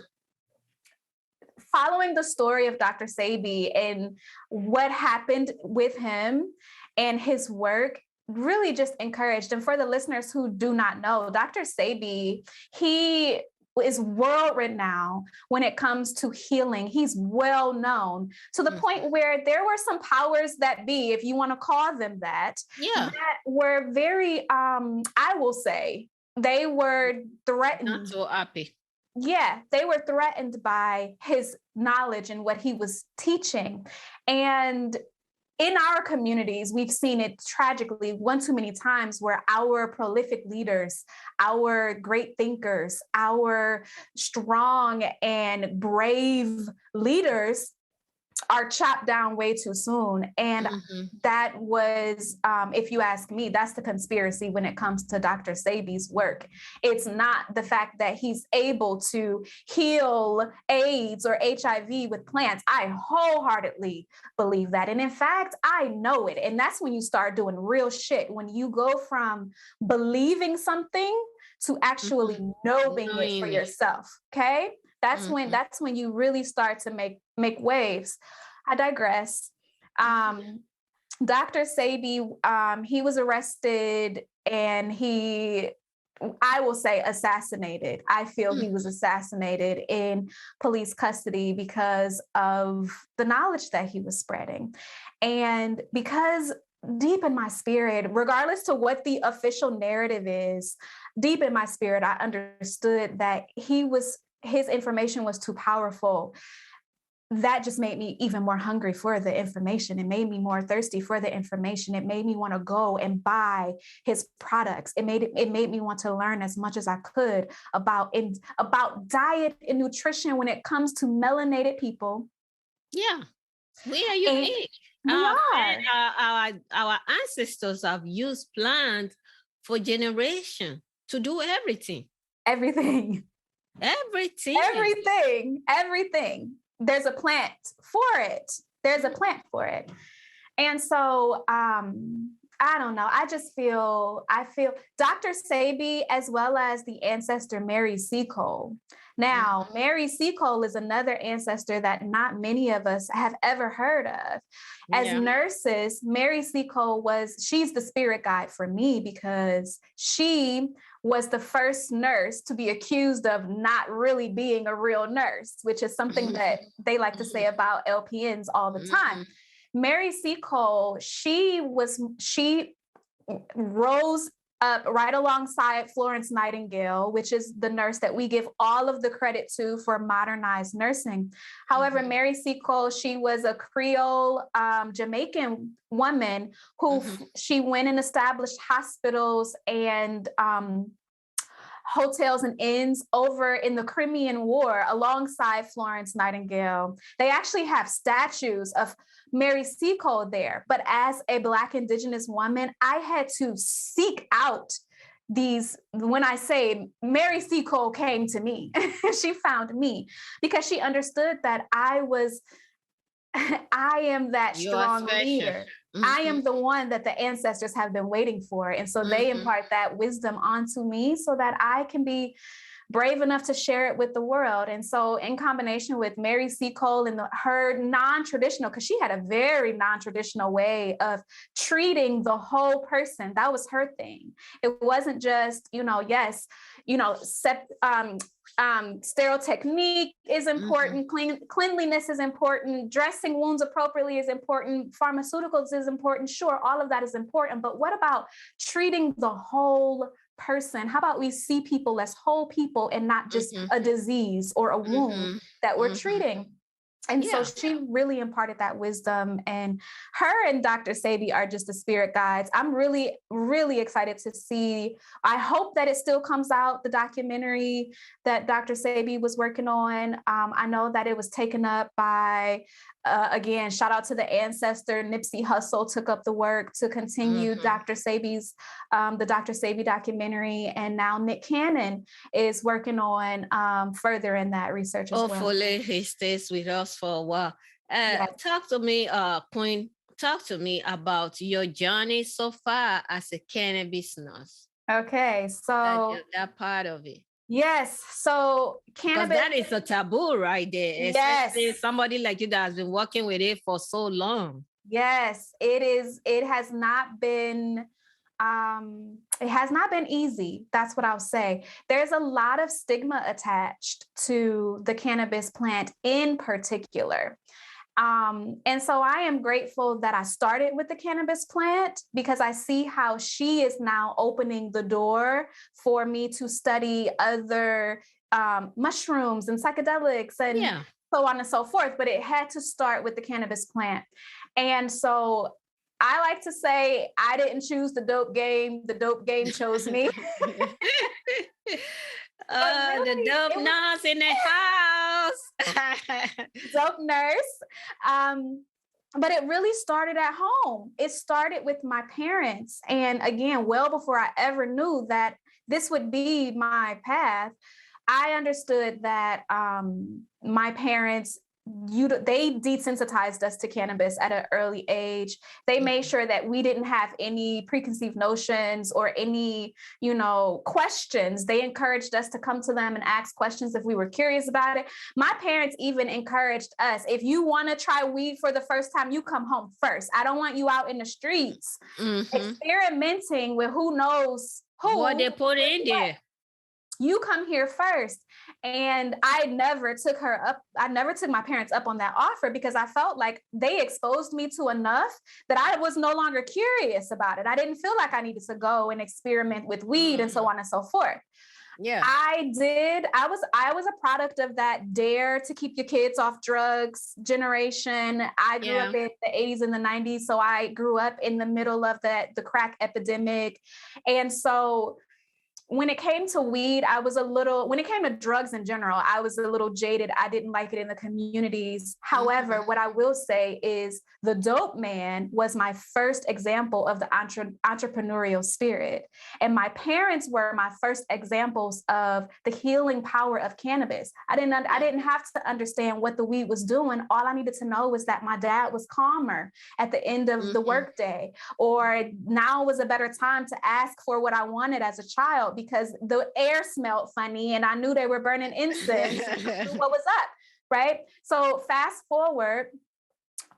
[SPEAKER 2] following the story of Dr. Sebi and what happened with him and his work really just encouraged. And for the listeners who do not know, Dr. Sebi, he is world renowned when it comes to healing. He's well known to the point where there were some powers that be, if you want to call them that, that were very, I will say, they were threatened.
[SPEAKER 1] Not so happy.
[SPEAKER 2] Yeah, they were threatened by his knowledge and what he was teaching. And in our communities, we've seen it tragically one too many times where our prolific leaders, our great thinkers, our strong and brave leaders are chopped down way too soon. And that was, if you ask me, that's the conspiracy when it comes to Dr. Sebi's work. It's not the fact that he's able to heal AIDS or HIV with plants. I wholehearting believe that. And in fact, I know it. And that's when you start doing real shit, when you go from believing something to actually knowing it for yourself. Okay. That's when you really start to make waves. I digress. Dr. Sebi, he was arrested and I will say assassinated. I feel he was assassinated in police custody because of the knowledge that he was spreading. And because deep in my spirit, regardless to what the official narrative is, deep in my spirit, I understood that his information was too powerful. That just made me even more hungry for the information. It made me more thirsty for the information. It made me want to go and buy his products. It made me want to learn as much as I could about diet and nutrition when it comes to melanated people.
[SPEAKER 1] Yeah, we are unique. Our ancestors have used plants for generations to do everything.
[SPEAKER 2] Everything. There's a plant for it. And so, I don't know. I feel Dr. Sebi, as well as the ancestor Mary Seacole. Now, Mary Seacole is another ancestor that not many of us have ever heard of. As nurses, Mary Seacole she's the spirit guide for me because she was the first nurse to be accused of not really being a real nurse, which is something that they like to say about LPNs all the time. Mary Seacole, she rose up right alongside Florence Nightingale, which is the nurse that we give all of the credit to for modernized nursing. However, Mary Seacole, she was a Creole Jamaican woman who she went and established hospitals and hotels and inns over in the Crimean War alongside Florence Nightingale. They actually have statues of Mary Seacole there. But as a Black Indigenous woman, I had to seek out these. When I say Mary Seacole came to me, she found me because she understood that I am that strong leader. I am the one that the ancestors have been waiting for. And so they impart that wisdom onto me so that I can be brave enough to share it with the world. And so in combination with Mary Seacole and her non-traditional, because she had a very non-traditional way of treating the whole person. That was her thing. It wasn't just, sterile technique is important. Cleanliness is important. Dressing wounds appropriately is important. Pharmaceuticals is important. Sure, all of that is important. But what about treating the whole person? How about we see people as whole people and not just a disease or a wound that we're treating? And so she really imparted that wisdom, and her and Dr. Sebi are just the spirit guides. I'm really, really excited to see. I hope that it still comes out, the documentary that Dr. Sebi was working on. I know that it was taken up by, again, shout out to the ancestor, Nipsey Hussle took up the work to continue Dr. Sebi's, the Dr. Sebi documentary. And now Nick Cannon is working on further in that research as well.
[SPEAKER 1] Hopefully he stays with us for a while. Talk to me, Queen. Talk to me about your journey so far as a cannabis nurse.
[SPEAKER 2] Okay, so
[SPEAKER 1] that part of it.
[SPEAKER 2] Yes, so cannabis.
[SPEAKER 1] That is a taboo right there. Especially somebody like you that has been working with it for so long.
[SPEAKER 2] Yes, it is. It has not been. It has not been easy. That's what I'll say. There's a lot of stigma attached to the cannabis plant in particular. And so I am grateful that I started with the cannabis plant, because I see how she is now opening the door for me to study other mushrooms and psychedelics and so on and so forth. But it had to start with the cannabis plant. And so I like to say I didn't choose the dope game. The dope game chose me.
[SPEAKER 1] Really, the dope nurse in the house.
[SPEAKER 2] Dope nurse. But it really started at home. It started with my parents. And again, well before I ever knew that this would be my path, I understood that my parents, they desensitized us to cannabis at an early age. They made sure that we didn't have any preconceived notions or any, questions. They encouraged us to come to them and ask questions if we were curious about it. My parents even encouraged us, if you want to try weed for the first time, you come home first. I don't want you out in the streets experimenting with who knows
[SPEAKER 1] what they put in there.
[SPEAKER 2] You come here first. And I never took my parents up on that offer, because I felt like they exposed me to enough that I was no longer curious about it. I didn't feel like I needed to go and experiment with weed and so on and so forth.
[SPEAKER 1] Yeah,
[SPEAKER 2] I did. I was a product of that dare to keep your kids off drugs generation. I grew up in the 80s and the 90s. So I grew up in the middle of the crack epidemic. And so when it came to weed, when it came to drugs in general, I was a little jaded. I didn't like it in the communities. However, what I will say is the dope man was my first example of the entrepreneurial spirit. And my parents were my first examples of the healing power of cannabis. I didn't have to understand what the weed was doing. All I needed to know was that my dad was calmer at the end of the workday, or now was a better time to ask for what I wanted as a child, because the air smelled funny and I knew they were burning incense. What was up, right? So fast forward,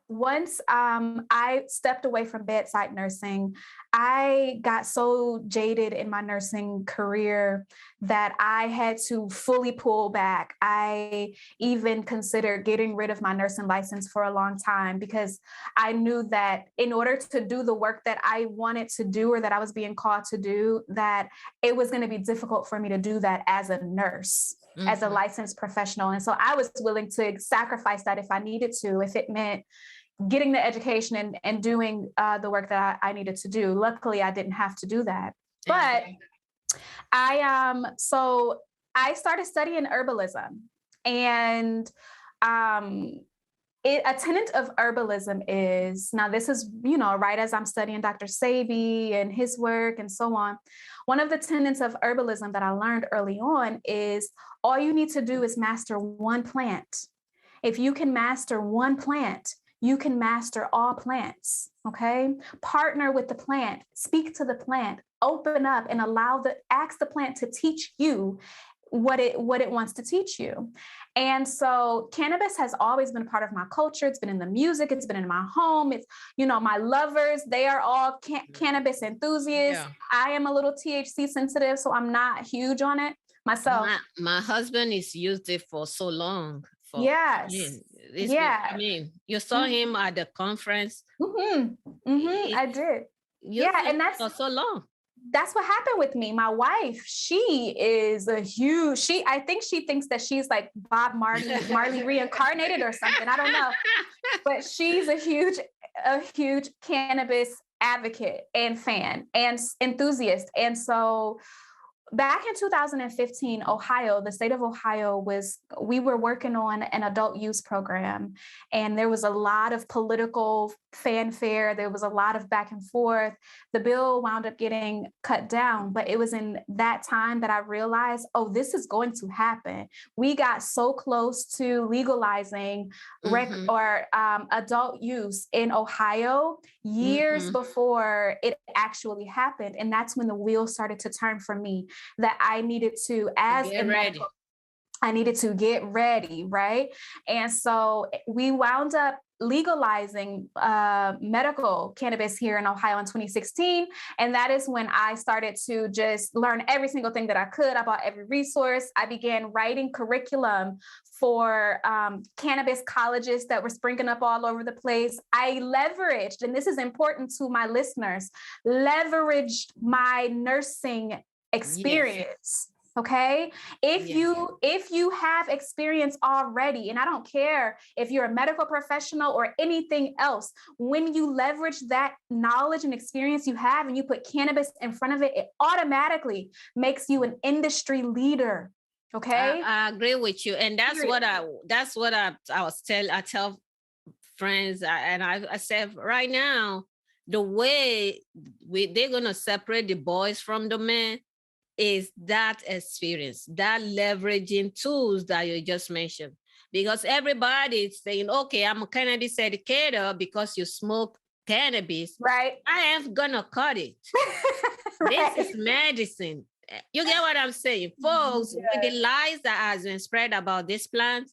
[SPEAKER 2] once I stepped away from bedside nursing, I got so jaded in my nursing career that I had to fully pull back. I even considered getting rid of my nursing license for a long time, because I knew that in order to do the work that I wanted to do, or that I was being called to do, that it was going to be difficult for me to do that as a nurse, as a licensed professional. And so I was willing to sacrifice that if I needed to, if it meant getting the education and doing the work that I needed to do. Luckily, I didn't have to do that. But so I started studying herbalism, and a tenet of herbalism is, now this is, right as I'm studying Dr. Sebi and his work and so on, one of the tenets of herbalism that I learned early on is all you need to do is master one plant. If you can master one plant, you can master all plants, okay? Partner with the plant, speak to the plant, open up and ask the plant to teach you what it wants to teach you. And so cannabis has always been a part of my culture. It's been in the music, it's been in my home. It's, my lovers, they are all cannabis enthusiasts. Yeah. I am a little THC sensitive, so I'm not huge on it myself.
[SPEAKER 1] My husband has used it for so long.
[SPEAKER 2] Yes.
[SPEAKER 1] I mean, you saw him at the conference.
[SPEAKER 2] I did. And that's
[SPEAKER 1] for so long.
[SPEAKER 2] that's what happened with me. My wife, she is I think she thinks that she's like Bob Marley reincarnated or something. I don't know. But she's a huge cannabis advocate and fan and enthusiast. And so back in 2015, Ohio, the state of Ohio we were working on an adult use program, and there was a lot of political fanfare. There was a lot of back and forth. The bill wound up getting cut down, but it was in that time that I realized, oh, this is going to happen. We got so close to legalizing adult use in Ohio years before it actually happened. And that's when the wheels started to turn for me, that I needed to, I needed to get ready, right? And so we wound up legalizing medical cannabis here in Ohio in 2016. And that is when I started to just learn every single thing that I could. I bought every resource. I began writing curriculum for cannabis colleges that were springing up all over the place. I leveraged, and this is important to my listeners, leveraged my nursing experience. Yes. Okay. If you have experience already, and I don't care if you're a medical professional or anything else, when you leverage that knowledge and experience you have and you put cannabis in front of it, it automatically makes you an industry leader. Okay.
[SPEAKER 1] I agree with you. And that's what I tell friends. I said right now, the way they're going to separate the boys from the men is that experience, that leveraging tools that you just mentioned. Because everybody is saying, okay, I'm a cannabis educator because you smoke cannabis.
[SPEAKER 2] Right.
[SPEAKER 1] I am gonna cut it. Right. This is medicine. You get what I'm saying? Folks, with the lies that has been spread about this plant,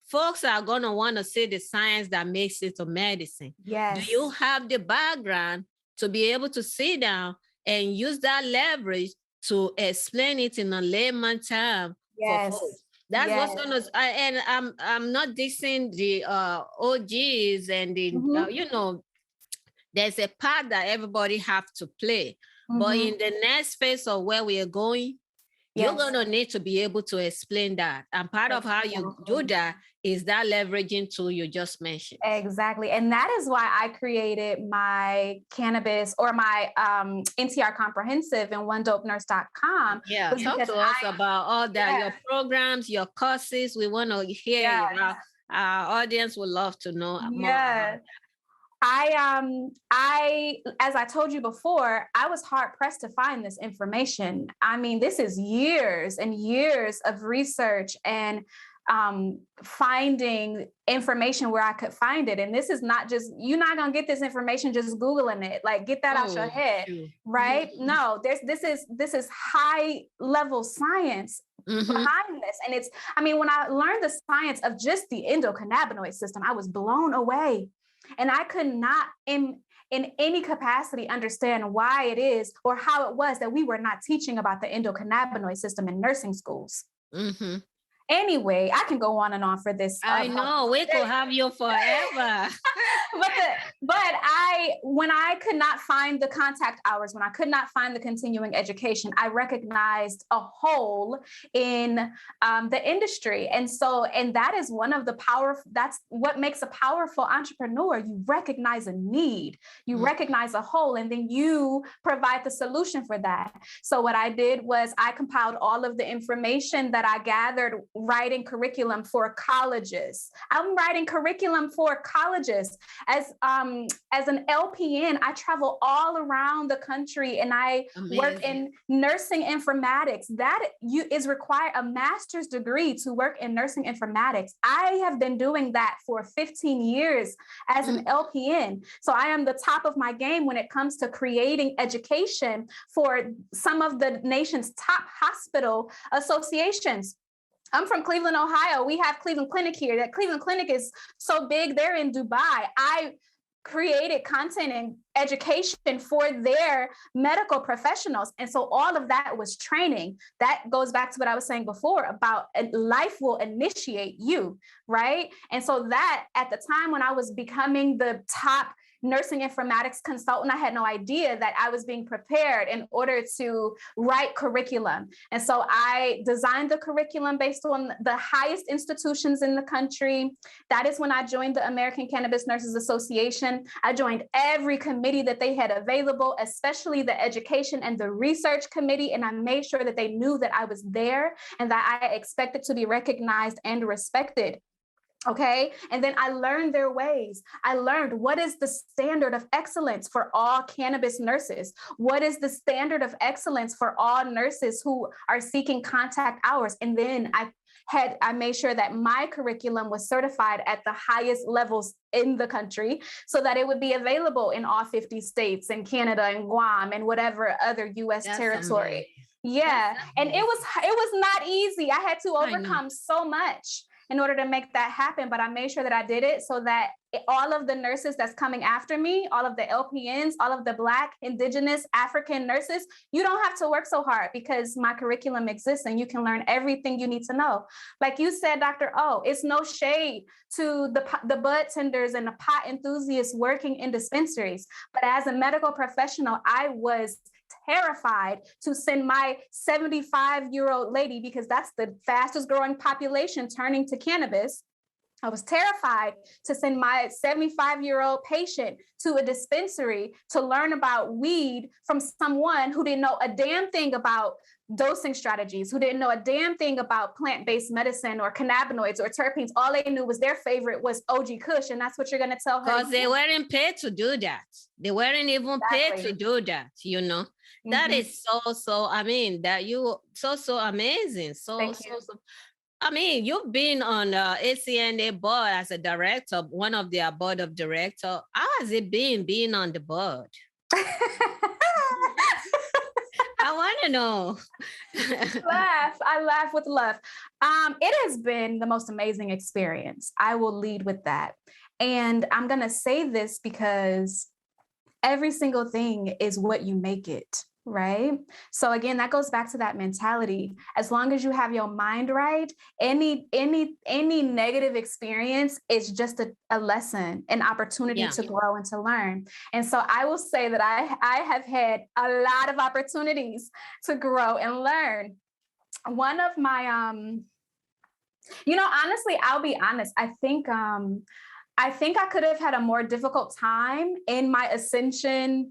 [SPEAKER 1] folks are gonna want to see the science that makes it a medicine.
[SPEAKER 2] Yes.
[SPEAKER 1] Do you have the background to be able to sit down and use that leverage to explain it in a layman term for folks? That's what's going to, and I'm not dissing the OGs and the, there's a part that everybody have to play. But in the next phase of where we are going, you're going to need to be able to explain that. And part of how you do that is that leveraging tool you just mentioned.
[SPEAKER 2] Exactly. And that is why I created my cannabis or my NTR comprehensive in onedopenurse.com.
[SPEAKER 1] Yeah, talk to us about all that, your programs, your courses. We want to hear you. Our audience would love to know more about that.
[SPEAKER 2] As I told you before, I was hard pressed to find this information. I mean, this is years and years of research and finding information where I could find it. And this is not just, you're not going to get this information just Googling it, like get that out your head, right? No, this is high level science behind this. And it's, I mean, when I learned the science of just the endocannabinoid system, I was blown away. And I could not in any capacity understand why it is or how it was that we were not teaching about the endocannabinoid system in nursing schools. Anyway, I can go on and on for this.
[SPEAKER 1] I know, we could have you forever.
[SPEAKER 2] When I could not find the contact hours, when I could not find the continuing education, I recognized a hole in the industry. And that is one of the that's what makes a powerful entrepreneur. You recognize a need, you recognize a hole, and then you provide the solution for that. So what I did was I compiled all of the information that I gathered writing curriculum for colleges. I'm writing curriculum for colleges. As an LPN, I travel all around the country and I work in nursing informatics. That is required a master's degree to work in nursing informatics. I have been doing that for 15 years as an LPN. So I am the top of my game when it comes to creating education for some of the nation's top hospital associations. I'm from Cleveland, Ohio. We have Cleveland Clinic here. That Cleveland Clinic is so big, they're in Dubai. I created content and education for their medical professionals. And so all of that was training. That goes back to what I was saying before about life will initiate you, right? And so that at the time when I was becoming the top nursing informatics consultant. I had no idea that I was being prepared in order to write curriculum. And so I designed the curriculum based on the highest institutions in the country. That is when I joined the American Cannabis Nurses Association. I joined every committee that they had available, especially the education and the research committee. And I made sure that they knew that I was there and that I expected to be recognized and respected. Okay. And then I learned their ways. I learned what is the standard of excellence for all cannabis nurses? What is the standard of excellence for all nurses who are seeking contact hours? And then I made sure that my curriculum was certified at the highest levels in the country so that it would be available in all 50 states and Canada and Guam and whatever other US territory. Amazing. Yeah. And it was not easy. I had to overcome so much in order to make that happen. But I made sure that I did it so that all of the nurses that's coming after me, all of the LPNs, all of the Black, Indigenous, African nurses, you don't have to work so hard because my curriculum exists and you can learn everything you need to know. Like you said, Dr. O, it's no shade to the bud tenders and the pot enthusiasts working in dispensaries. But as a medical professional, I was terrified to send my 75-year-old lady, because that's the fastest growing population turning to cannabis. I was terrified to send my 75-year-old patient to a dispensary to learn about weed from someone who didn't know a damn thing about dosing strategies, who didn't know a damn thing about plant-based medicine or cannabinoids or terpenes. All they knew was their favorite was OG Kush, and that's what you're going to tell her.
[SPEAKER 1] Because they weren't paid to do that. They weren't even paid to do that, you know. Mm-hmm. That is so amazing. So I mean, you've been on ACNA board as a director, one of their board of directors. How has it been being on the board? I want to know.
[SPEAKER 2] I laugh with love. It has been the most amazing experience. I will lead with that. And I'm going to say this because every single thing is what you make it. Right. So again, that goes back to that mentality. As long as you have your mind right, any negative experience is just a lesson, an opportunity to grow and to learn. And so I will say that I have had a lot of opportunities to grow and learn. One of my, honestly, I'll be honest. I think I could have had a more difficult time in my ascension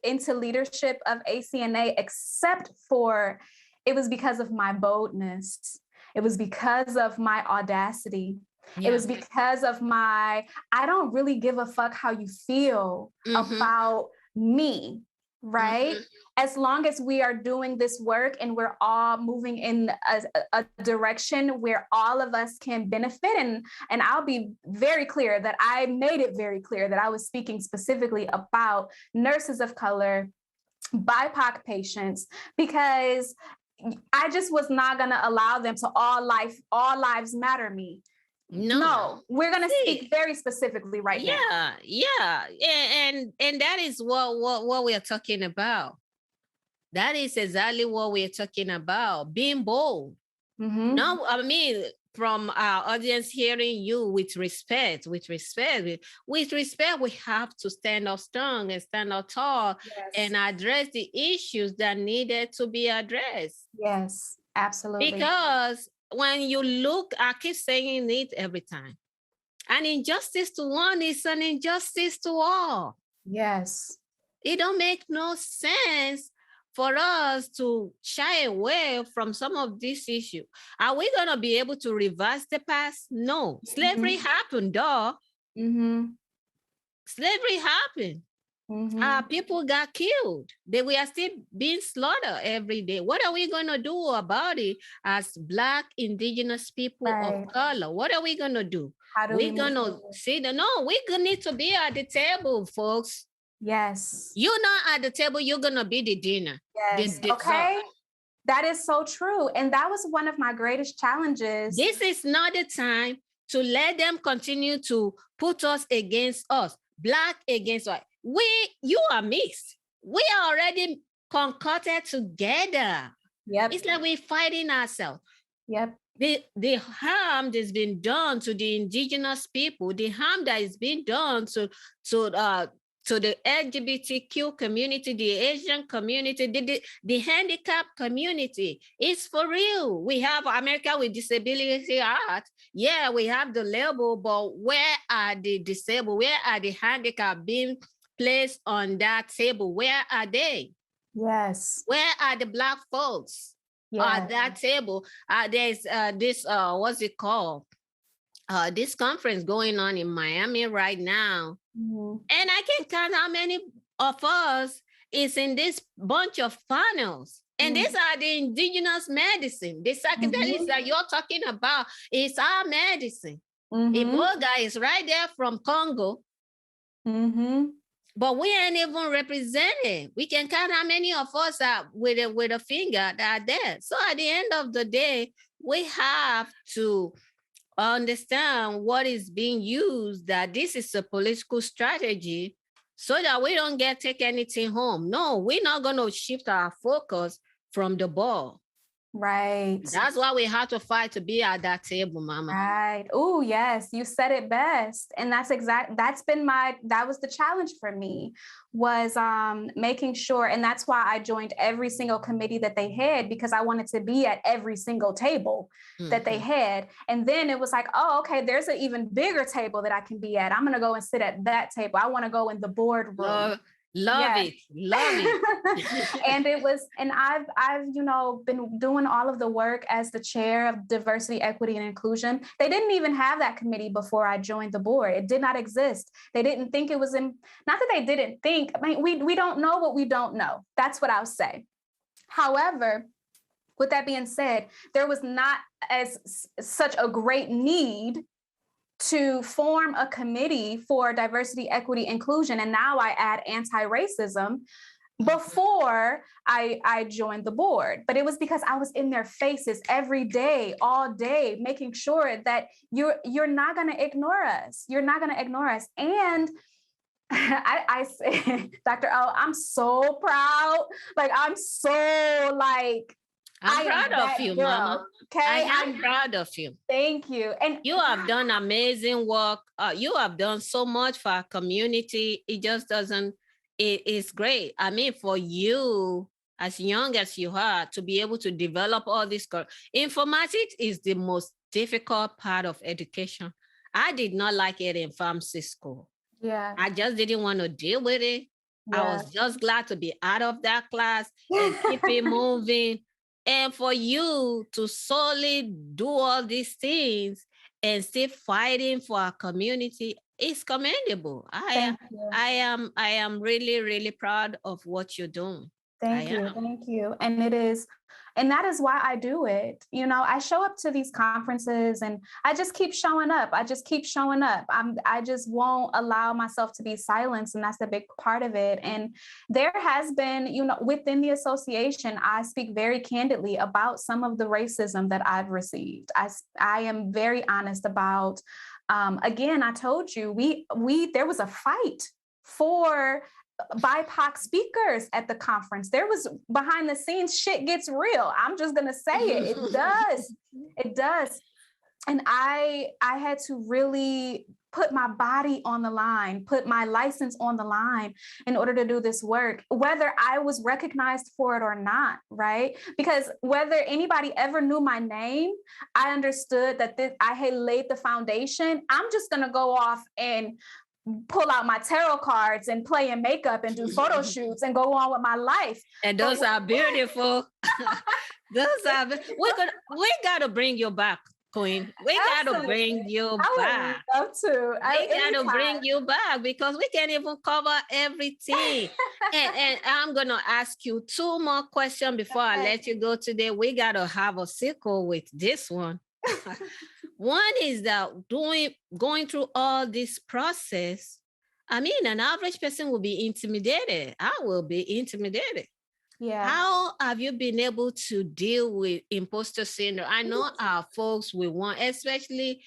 [SPEAKER 2] into leadership of ACNA, except for it was because of my boldness. It was because of my audacity. Yeah. It was because of I don't really give a fuck how you feel about me, right? Mm-hmm. As long as we are doing this work and we're all moving in a direction where all of us can benefit. And I'll be very clear that I made it very clear that I was speaking specifically about nurses of color, BIPOC patients, because I just was not going to allow them to all lives matter me. No, we're going to speak very specifically right now.
[SPEAKER 1] Yeah. And that is what we are talking about. That is exactly what we're talking about, being bold. Mm-hmm. No, I mean, from our audience hearing you with respect, we have to stand up strong and stand up tall and address the issues that needed to be addressed.
[SPEAKER 2] Yes, absolutely.
[SPEAKER 1] Because when you look, I keep saying it every time, an injustice to one is an injustice to all.
[SPEAKER 2] Yes.
[SPEAKER 1] It don't make no sense for us to shy away from some of these issues. Are we going to be able to reverse the past? No. Slavery happened, though. Mm-hmm. Slavery happened. Mm-hmm. People got killed. We are still being slaughtered every day. What are we going to do about it as Black, Indigenous people of color? What are we going to do? We're going to see we need to be at the table, folks.
[SPEAKER 2] Yes.
[SPEAKER 1] You're not at the table, you're going to be the dinner.
[SPEAKER 2] Yes. Okay. That is so true. And that was one of my greatest challenges.
[SPEAKER 1] This is not the time to let them continue to put us against us, Black against white. You are mixed. We are already concocted together.
[SPEAKER 2] Yep.
[SPEAKER 1] It's like we're fighting ourselves.
[SPEAKER 2] Yep.
[SPEAKER 1] The harm that's been done to the indigenous people, the harm that is being done to to the LGBTQ community, the Asian community, the handicapped community. It's for real. We have America with Disability Act. Yeah, we have the label, but where are the disabled? Where are the handicapped being placed on that table? Where are they?
[SPEAKER 2] Yes.
[SPEAKER 1] Where are the Black folks at that table? There's this, what's it called? This conference going on in Miami right now. And I can count how many of us is in this bunch of funnels. And these are the indigenous medicine. The psychedelics that you're talking about is our medicine. Iboga is right there from Congo. But we ain't even represented. We can count how many of us are with a finger that are there. So at the end of the day, we have to understand what is being used, that this is a political strategy so that we don't take anything home. No, we're not going to shift our focus from the ball.
[SPEAKER 2] Right.
[SPEAKER 1] That's why we have to fight to be at that table, Mama.
[SPEAKER 2] Right. Oh, yes, you said it best. And that was the challenge for me, was making sure. And that's why I joined every single committee that they had, because I wanted to be at every single table that they had. And then it was like, oh, okay, there's an even bigger table that I can be at. I'm going to go and sit at that table. I want to go in the boardroom.
[SPEAKER 1] Love it.
[SPEAKER 2] And I've been doing all of the work as the chair of diversity, equity, and inclusion. They didn't even have that committee before I joined the board. It did not exist. They didn't think it was not that they didn't think. I mean, we don't know what we don't know. That's what I'll say. However, with that being said, there was not such a great need to form a committee for diversity, equity, inclusion. And now I add anti-racism before I joined the board. But it was because I was in their faces every day, all day, making sure that you're not going to ignore us. You're not going to ignore us. And I say, Dr. O, I'm so proud. Like, I'm
[SPEAKER 1] proud of you, girl, Mama.
[SPEAKER 2] Okay,
[SPEAKER 1] I'm proud of you.
[SPEAKER 2] Thank you. And
[SPEAKER 1] you have done amazing work. You have done so much for our community. It just doesn't, it's great. I mean, for you, as young as you are, to be able to develop all this. Informatics is the most difficult part of education. I did not like it in pharmacy school.
[SPEAKER 2] Yeah.
[SPEAKER 1] I just didn't want to deal with it. Yeah. I was just glad to be out of that class and keep it moving. And for you to solely do all these things and still fighting for our community is commendable. I am really, really proud of what you're doing.
[SPEAKER 2] Thank you. And that is why I do it. I show up to these conferences and I just keep showing up. I just won't allow myself to be silenced. And that's a big part of it. And there has been, within the association, I speak very candidly about some of the racism that I've received. I am very honest about, again, I told you, there was a fight for BIPOC speakers at the conference. There was behind the scenes, shit gets real. I'm just going to say it. It does. And I had to really put my body on the line, put my license on the line in order to do this work, whether I was recognized for it or not, right? Because whether anybody ever knew my name, I understood that I had laid the foundation. I'm just going to go off and pull out my tarot cards and play in makeup and do photo shoots and go on with my life.
[SPEAKER 1] And those are beautiful. We got to bring you back, Queen. We got to bring you back.
[SPEAKER 2] I would love to.
[SPEAKER 1] We got to bring you back because we can't even cover everything. and I'm going to ask you 2 more questions before I let you go today. We got to have a sequel with this one. One is that going through all this process, I mean, an average person will be intimidated. I will be intimidated.
[SPEAKER 2] Yeah.
[SPEAKER 1] How have you been able to deal with imposter syndrome? I know our folks will want, especially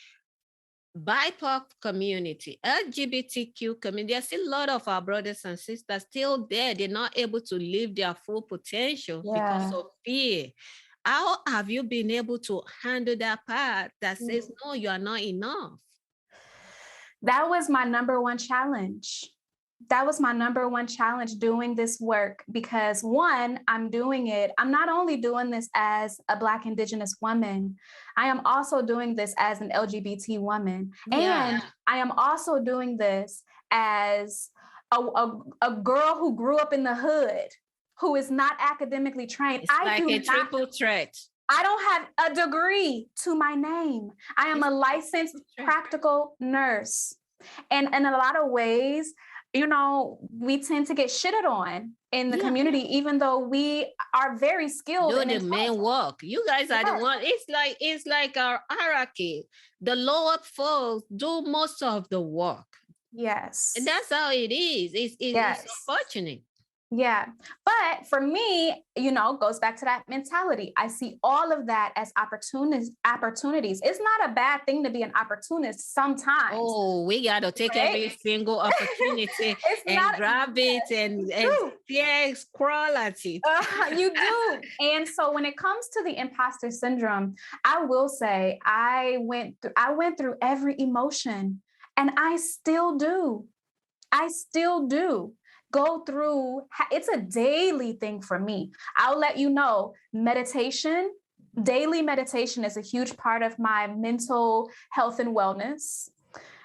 [SPEAKER 1] BIPOC community, LGBTQ community. There's still a lot of our brothers and sisters still there. They're not able to live their full potential because of fear. How have you been able to handle that part that says, no, you are not enough?
[SPEAKER 2] That was my number one challenge. That was my number one challenge doing this work, because one, I'm not only doing this as a Black Indigenous woman, I am also doing this as an LGBT woman.
[SPEAKER 1] Yeah.
[SPEAKER 2] And I am also doing this as a girl who grew up in the hood, who is not academically trained.
[SPEAKER 1] It's like a triple threat.
[SPEAKER 2] I don't have a degree to my name. I am a licensed practical nurse. And in a lot of ways, you know, we tend to get shitted on in the community, even though we are very skilled.
[SPEAKER 1] Do the main work. You guys are the one. It's like our hierarchy. The lower folks do most of the work.
[SPEAKER 2] Yes.
[SPEAKER 1] And that's how it is. It's unfortunate.
[SPEAKER 2] Yeah. But for me, you know, goes back to that mentality. I see all of that as opportunities. It's not a bad thing to be an opportunist sometimes.
[SPEAKER 1] Oh, we got to take every single opportunity and grab it and crawl at it.
[SPEAKER 2] You do. And so when it comes to the imposter syndrome, I will say I went through every emotion, and I still do. Go through, it's a daily thing for me. I'll let you know, daily meditation is a huge part of my mental health and wellness.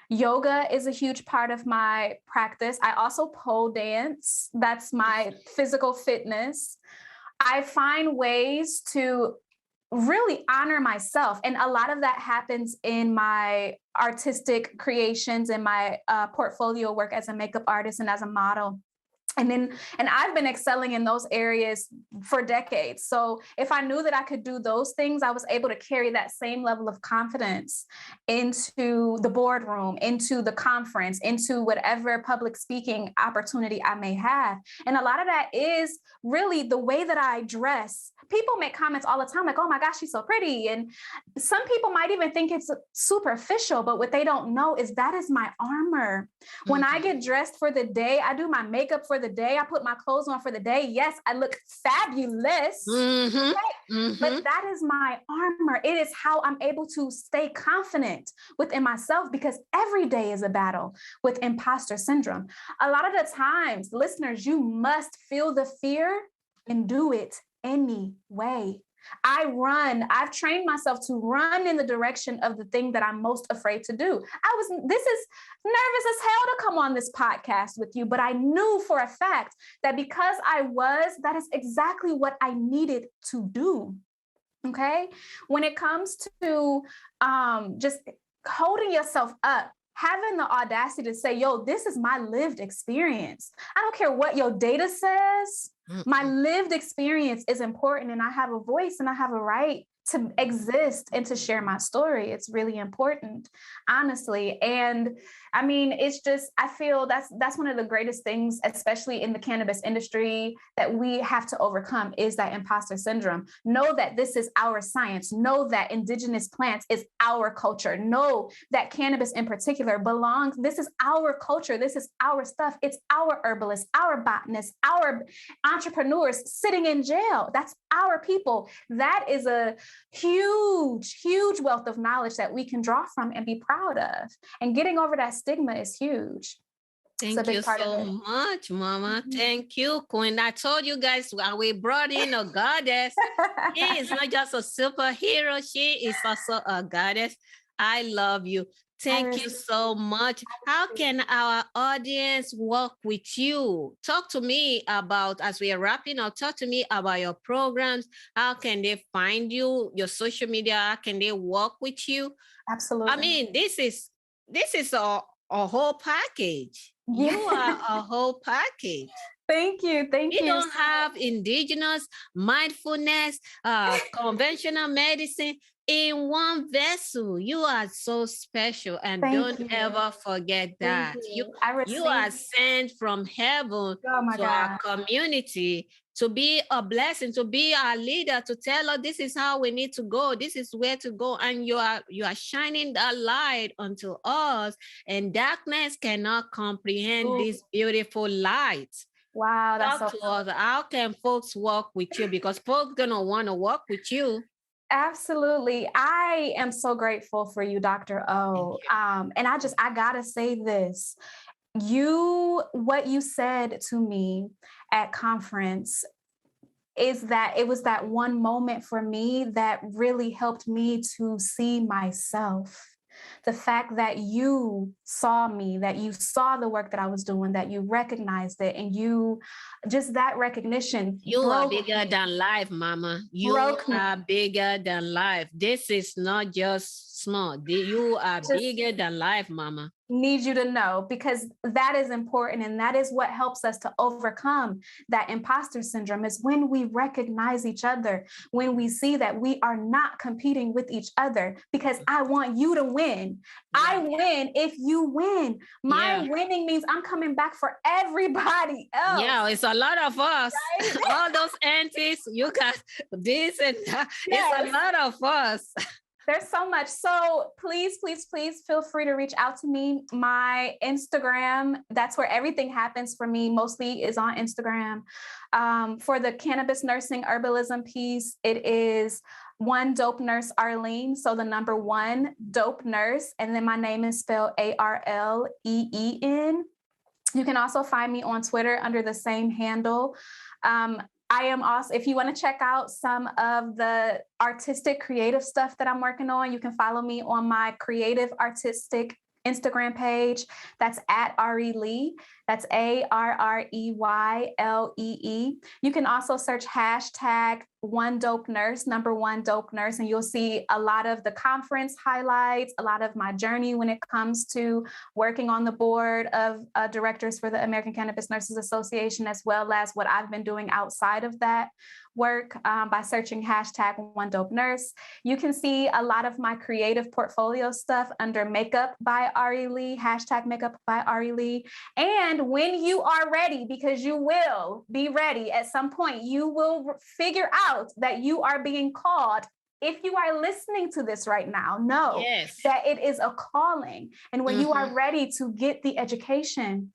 [SPEAKER 2] Yoga is a huge part of my practice. I also pole dance. That's my physical fitness. I find ways to really honor myself. And a lot of that happens in my artistic creations and my portfolio work as a makeup artist and as a model. And I've been excelling in those areas for decades. So if I knew that I could do those things, I was able to carry that same level of confidence into the boardroom, into the conference, into whatever public speaking opportunity I may have. And a lot of that is really the way that I dress. People make comments all the time like, oh my gosh, she's so pretty. And some people might even think it's superficial, but what they don't know is that is my armor. When I get dressed for the day, I do my makeup for the day, I put my clothes on for the day. Yes, I look fabulous, but that is my armor. It is how I'm able to stay confident within myself, because every day is a battle with imposter syndrome. A lot of the times, listeners, you must feel the fear and do it anyway. I've trained myself to run in the direction of the thing that I'm most afraid to do. This is nervous as hell to come on this podcast with you, but I knew for a fact that because that is exactly what I needed to do. Okay. When it comes to just holding yourself up, having the audacity to say, yo, this is my lived experience. I don't care what your data says. My lived experience is important, and I have a voice and I have a right to exist and to share my story. It's really important, honestly. And I mean, it's just, I feel that's one of the greatest things, especially in the cannabis industry, that we have to overcome, is that imposter syndrome. Know that this is our science. Know that indigenous plants is our culture. Know that cannabis in particular belongs. This is our culture. This is our stuff. It's our herbalists, our botanists, our entrepreneurs sitting in jail. That's our people. That is a huge, huge wealth of knowledge that we can draw from and be proud of. And getting over that stigma is huge.
[SPEAKER 1] Thank you so much, Mama. Thank you, Queen. I told you guys we brought in a goddess. She is not just a superhero. She is also a goddess. I love you. Thank you so much. How can our audience work with you? Talk to me about, as we are wrapping up, talk to me about your programs. How can they find you, your social media? How can they work with you?
[SPEAKER 2] Absolutely.
[SPEAKER 1] I mean, this is a whole package. Yeah. You are a whole package.
[SPEAKER 2] Thank you. We
[SPEAKER 1] don't have indigenous, mindfulness, conventional medicine in one vessel. You are so special, and don't ever forget that. You are sent from heaven to our community to be a blessing, to be our leader, to tell us this is how we need to go, this is where to go, and you are shining that light unto us, and darkness cannot comprehend this beautiful light.
[SPEAKER 2] Wow, that's
[SPEAKER 1] Talk to us. How can folks work with you? Because folks gonna want to work with you.
[SPEAKER 2] Absolutely. I am so grateful for you, Dr. O. And I gotta say this. what you said to me at conference is that it was that one moment for me that really helped me to see myself. The fact that you saw me, that you saw the work that I was doing, that you recognized it, and you just that recognition.
[SPEAKER 1] You are bigger than life, Mama. You are bigger than life. This is not just small. You are bigger than life, Mama.
[SPEAKER 2] Need you to know, because that is important, and that is what helps us to overcome that imposter syndrome, is when we recognize each other, when we see that we are not competing with each other, because I want you to win. Yeah. I win if you win. My winning means I'm coming back for everybody else.
[SPEAKER 1] Yeah, it's a lot of us. Right? All those aunties, you got this and that. Yes. It's a lot of us.
[SPEAKER 2] There's so much. So please, please, please feel free to reach out to me. My Instagram, that's where everything happens for me, mostly is on Instagram. For the cannabis nursing herbalism piece, it is One Dope Nurse Arleen. So the number 1 Dope Nurse. And then my name is spelled Arleen. You can also find me on Twitter under the same handle. I am also, if you want to check out some of the artistic creative stuff that I'm working on, you can follow me on my creative artistic Instagram page. That's at Ari Lee. That's ARREYLEE. You can also search hashtag One Dope Nurse, number 1 Dope Nurse, and you'll see a lot of the conference highlights, a lot of my journey when it comes to working on the board of directors for the American Cannabis Nurses Association, as well as what I've been doing outside of that work by searching hashtag One Dope Nurse. You can see a lot of my creative portfolio stuff under Makeup by Ari Lee, hashtag Makeup by Ari Lee. And when you are ready, because you will be ready at some point, you will figure out that you are being called. If you are listening to this right now, know that it is a calling. And when you are ready to get the education,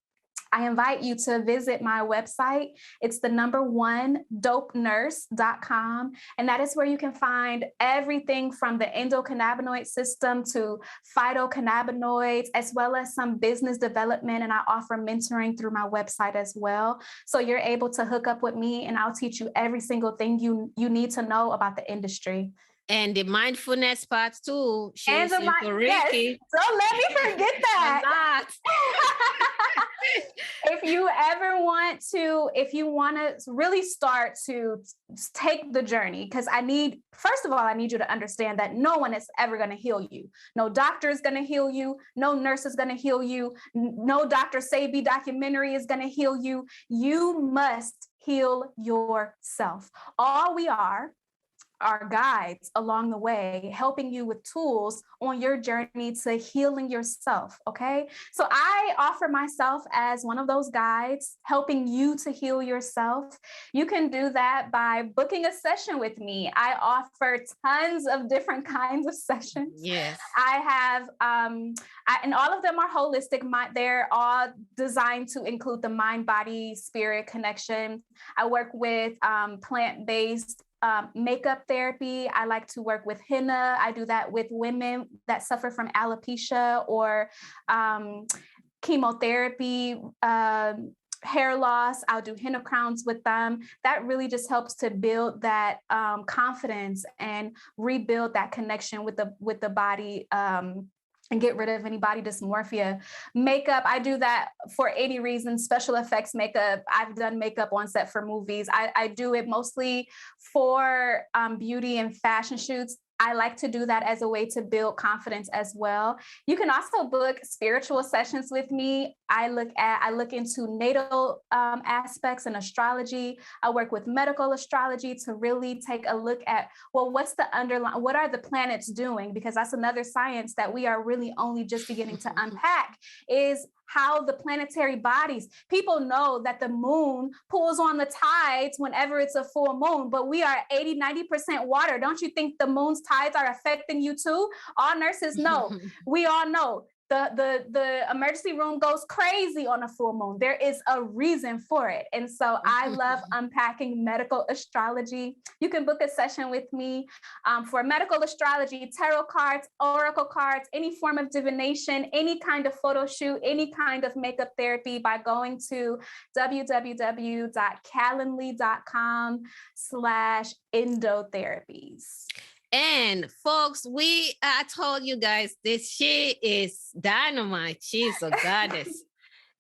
[SPEAKER 2] I invite you to visit my website. It's the number 1 dopenurse.com. And that is where you can find everything from the endocannabinoid system to phytocannabinoids, as well as some business development. And I offer mentoring through my website as well. So you're able to hook up with me and I'll teach you every single thing you need to know about the industry.
[SPEAKER 1] And the mindfulness part too. She's into Reiki.
[SPEAKER 2] Yes. Don't let me forget that. If you want to really start to take the journey, because first of all, I need you to understand that no one is ever going to heal you. No doctor is going to heal you. No nurse is going to heal you. No Dr. Sebi documentary is going to heal you. You must heal yourself. All we are guides along the way, helping you with tools on your journey to healing yourself. Okay. So I offer myself as one of those guides, helping you to heal yourself. You can do that by booking a session with me. I offer tons of different kinds of sessions.
[SPEAKER 1] Yes.
[SPEAKER 2] I have, and all of them are holistic. They're all designed to include the mind, body, spirit connection. I work with plant-based makeup therapy. I like to work with henna. I do that with women that suffer from alopecia or chemotherapy, hair loss. I'll do henna crowns with them. That really just helps to build that confidence and rebuild that connection with the body. And get rid of any body dysmorphia. Makeup, I do that for any reason. Special effects makeup. I've done makeup on set for movies. I do it mostly for beauty and fashion shoots. I like to do that as a way to build confidence as well. You can also book spiritual sessions with me. I look into natal aspects and astrology. I work with medical astrology to really take a look at, well, what are the planets doing? Because that's another science that we are really only just beginning to unpack, is how the planetary bodies, people know that the moon pulls on the tides whenever it's a full moon, but we are 80-90% water. Don't you think the moon's tides are affecting you too? All nurses know. We all know the emergency room goes crazy on a full moon. There is a reason for it. And so I love unpacking medical astrology. You can book a session with me for medical astrology, tarot cards, oracle cards, any form of divination, any kind of photo shoot, any kind of makeup therapy by going to www.calendly.com/endotherapies.
[SPEAKER 1] And folks, I told you guys this, she is dynamite. She's a goddess.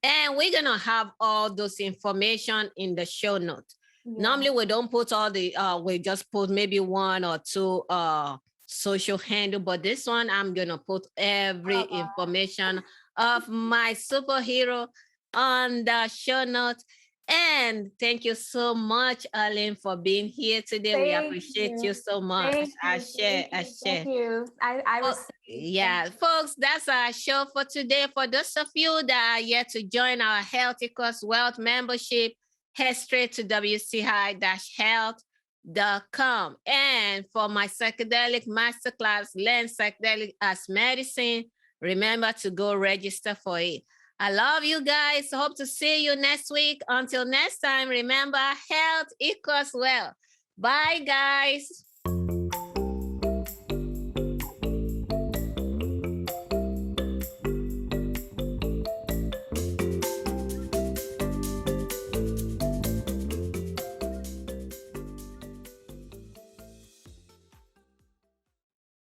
[SPEAKER 1] And we're going to have all those information in the show notes. Yeah. Normally we don't put all the, we just put maybe one or two social handle, but this one, I'm going to put every information of my superhero on the show notes. And thank you so much, Arleen, for being here today. We appreciate you so much. I share.
[SPEAKER 2] Thank you.
[SPEAKER 1] Yeah, folks, that's our show for today. For those of you that are yet to join our Health Equals Wealth membership, head straight to wci-health.com. And for my psychedelic masterclass, Learn Psychedelic as Medicine, remember to go register for it. I love you guys. Hope to see you next week. Until next time, remember, health equals wealth. Bye, guys.